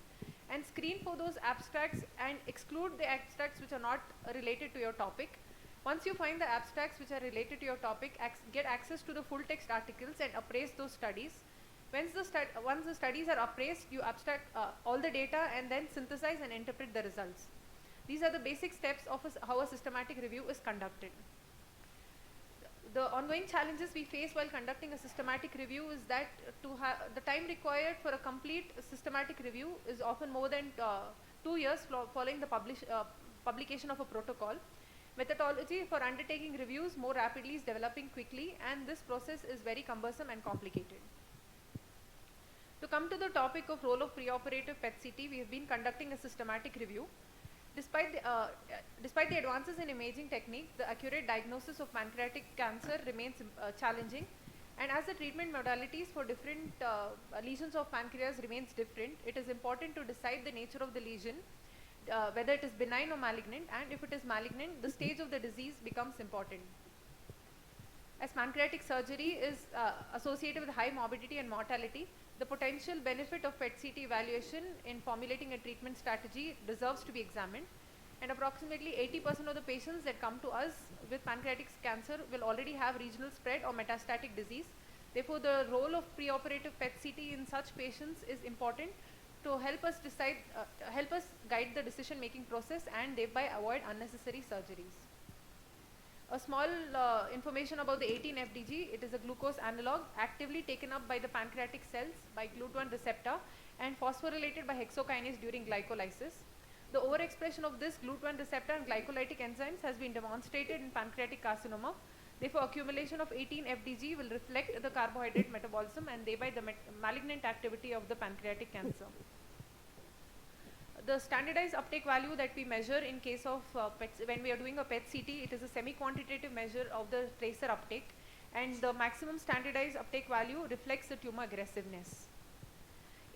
and screen for those abstracts and exclude the abstracts which are not related to your topic. Once you find the abstracts which are related to your topic, get access to the full text articles and appraise those studies. Once the studies are appraised, you abstract all the data and then synthesize and interpret the results. These are the basic steps of how a systematic review is conducted. The ongoing challenges we face while conducting a systematic review is that the time required for a complete systematic review is often more than 2 years following the publication of a protocol. Methodology for undertaking reviews more rapidly is developing quickly, and this process is very cumbersome and complicated. To come to the topic of role of preoperative PET-CT, we have been conducting a systematic review. Despite the advances in imaging technique, the accurate diagnosis of pancreatic cancer remains challenging, and as the treatment modalities for different lesions of pancreas remains different, it is important to decide the nature of the lesion, whether it is benign or malignant, and if it is malignant, the stage of the disease becomes important. As pancreatic surgery is associated with high morbidity and mortality, the potential benefit of PET-CT evaluation in formulating a treatment strategy deserves to be examined, and approximately 80% of the patients that come to us with pancreatic cancer will already have regional spread or metastatic disease. Therefore, the role of preoperative PET-CT in such patients is important to help us guide the decision-making process and thereby avoid unnecessary surgeries. A small information about the 18-FDG, it is a glucose analog actively taken up by the pancreatic cells by GLUT1 receptor and phosphorylated by hexokinase during glycolysis. The overexpression of this GLUT1 receptor and glycolytic enzymes has been demonstrated in pancreatic carcinoma. Therefore, accumulation of 18-FDG will reflect the carbohydrate metabolism and thereby the malignant activity of the pancreatic cancer. The standardized uptake value that we measure in case of when we are doing a PET-CT, it is a semi-quantitative measure of the tracer uptake, and the maximum standardized uptake value reflects the tumor aggressiveness.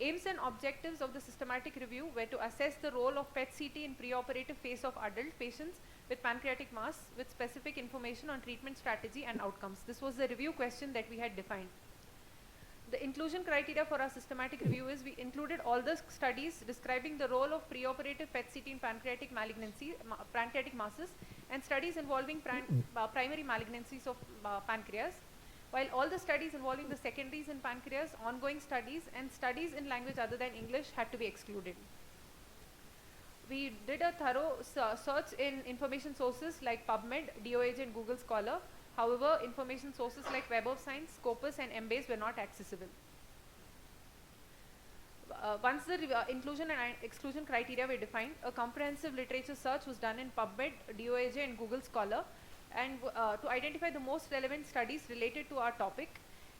Aims and objectives of the systematic review were to assess the role of PET-CT in preoperative phase of adult patients with pancreatic mass with specific information on treatment strategy and outcomes. This was the review question that we had defined. The inclusion criteria for our systematic review is we included all the studies describing the role of preoperative PET-CT in pancreatic masses and studies involving primary malignancies of pancreas, while all the studies involving the secondaries in pancreas, ongoing studies and studies in language other than English had to be excluded. We did a thorough search in information sources like PubMed, DOAJ and Google Scholar. However, information sources like Web of Science, Scopus and Embase were not accessible. Once the inclusion and exclusion criteria were defined, a comprehensive literature search was done in PubMed, DOAJ and Google Scholar and to identify the most relevant studies related to our topic.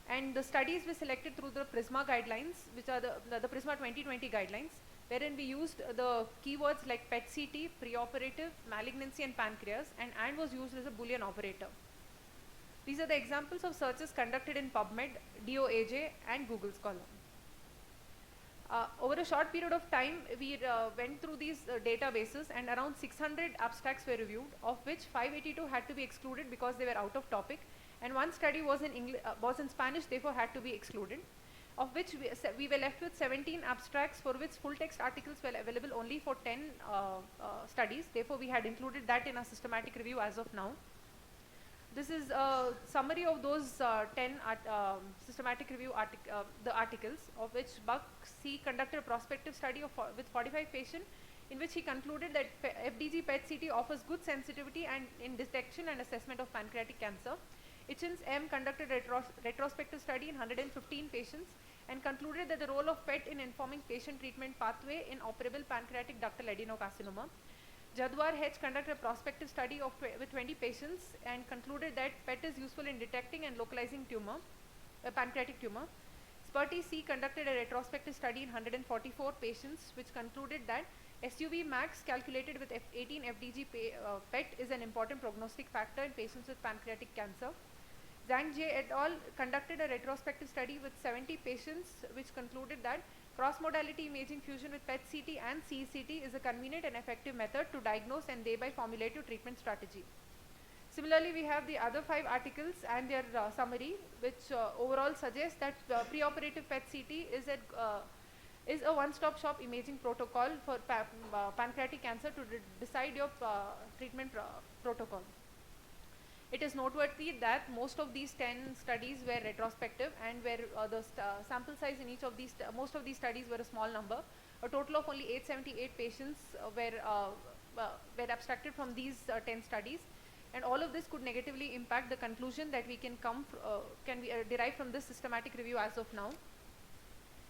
And the studies were selected through the PRISMA guidelines, which are the PRISMA 2020 guidelines, wherein we used the keywords like PET-CT, preoperative, malignancy and pancreas, and was used as a Boolean operator. These are the examples of searches conducted in PubMed, DOAJ and Google Scholar. Over a short period of time, we went through these databases and around 600 abstracts were reviewed, of which 582 had to be excluded because they were out of topic, and one study was in Spanish, therefore had to be excluded, of which we were left with 17 abstracts for which full text articles were available only for 10 studies. Therefore, we had included that in our systematic review as of now. This is a summary of those 10 systematic review articles, of which Buck C conducted a prospective study with 45 patients in which he concluded that FDG PET-CT offers good sensitivity and in detection and assessment of pancreatic cancer. Hitchens M conducted a retrospective study in 115 patients and concluded that the role of PET in informing patient treatment pathway in operable pancreatic ductal adenocarcinoma. Jadwar H conducted a prospective study with 20 patients and concluded that PET is useful in detecting and localizing pancreatic tumor. Spurty C conducted a retrospective study in 144 patients which concluded that SUV max calculated with 18 FDG PET is an important prognostic factor in patients with pancreatic cancer. Zhang J et al. Conducted a retrospective study with 70 patients which concluded that cross-modality imaging fusion with PET-CT and CECT is a convenient and effective method to diagnose and thereby formulate a treatment strategy. Similarly, we have the other 5 articles and their summary, which overall suggests that preoperative PET-CT is a one-stop shop imaging protocol for pancreatic cancer to decide your treatment protocol. It is noteworthy that most of these 10 studies were retrospective and where the sample size in each of these, most of these studies were a small number. A total of only 878 patients were abstracted from these 10 studies, and all of this could negatively impact the conclusion that we can derive from this systematic review as of now.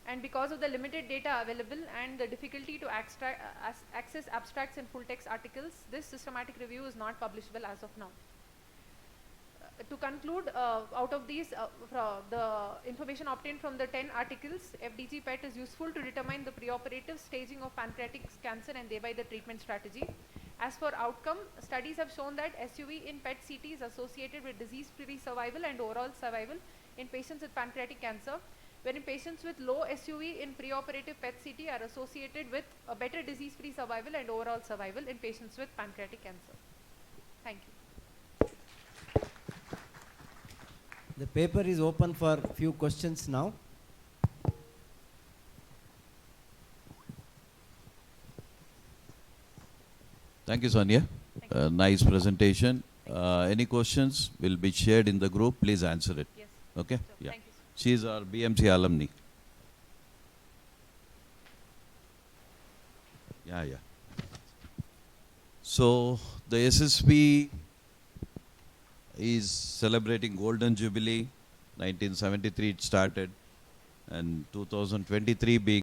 And because of the limited data available and the difficulty to access abstracts and full text articles, this systematic review is not publishable as of now. To conclude, out of these, the information obtained from the 10 articles, FDG PET is useful to determine the preoperative staging of pancreatic cancer and thereby the treatment strategy. As for outcome, studies have shown that SUV in PET-CT is associated with disease-free survival and overall survival in patients with pancreatic cancer, wherein patients with low SUV in preoperative PET-CT are associated with a better disease-free survival and overall survival in patients with pancreatic cancer. Thank you. The paper is open for few questions now. Thank you, Sonia. Nice presentation. Any questions will be shared in the group. Please answer it. Yes. Okay? Sure. Yeah. Thank you, sir. She is our BMC alumni. Yeah. So the SSP is celebrating Golden Jubilee. 1973 it started, and 2023 being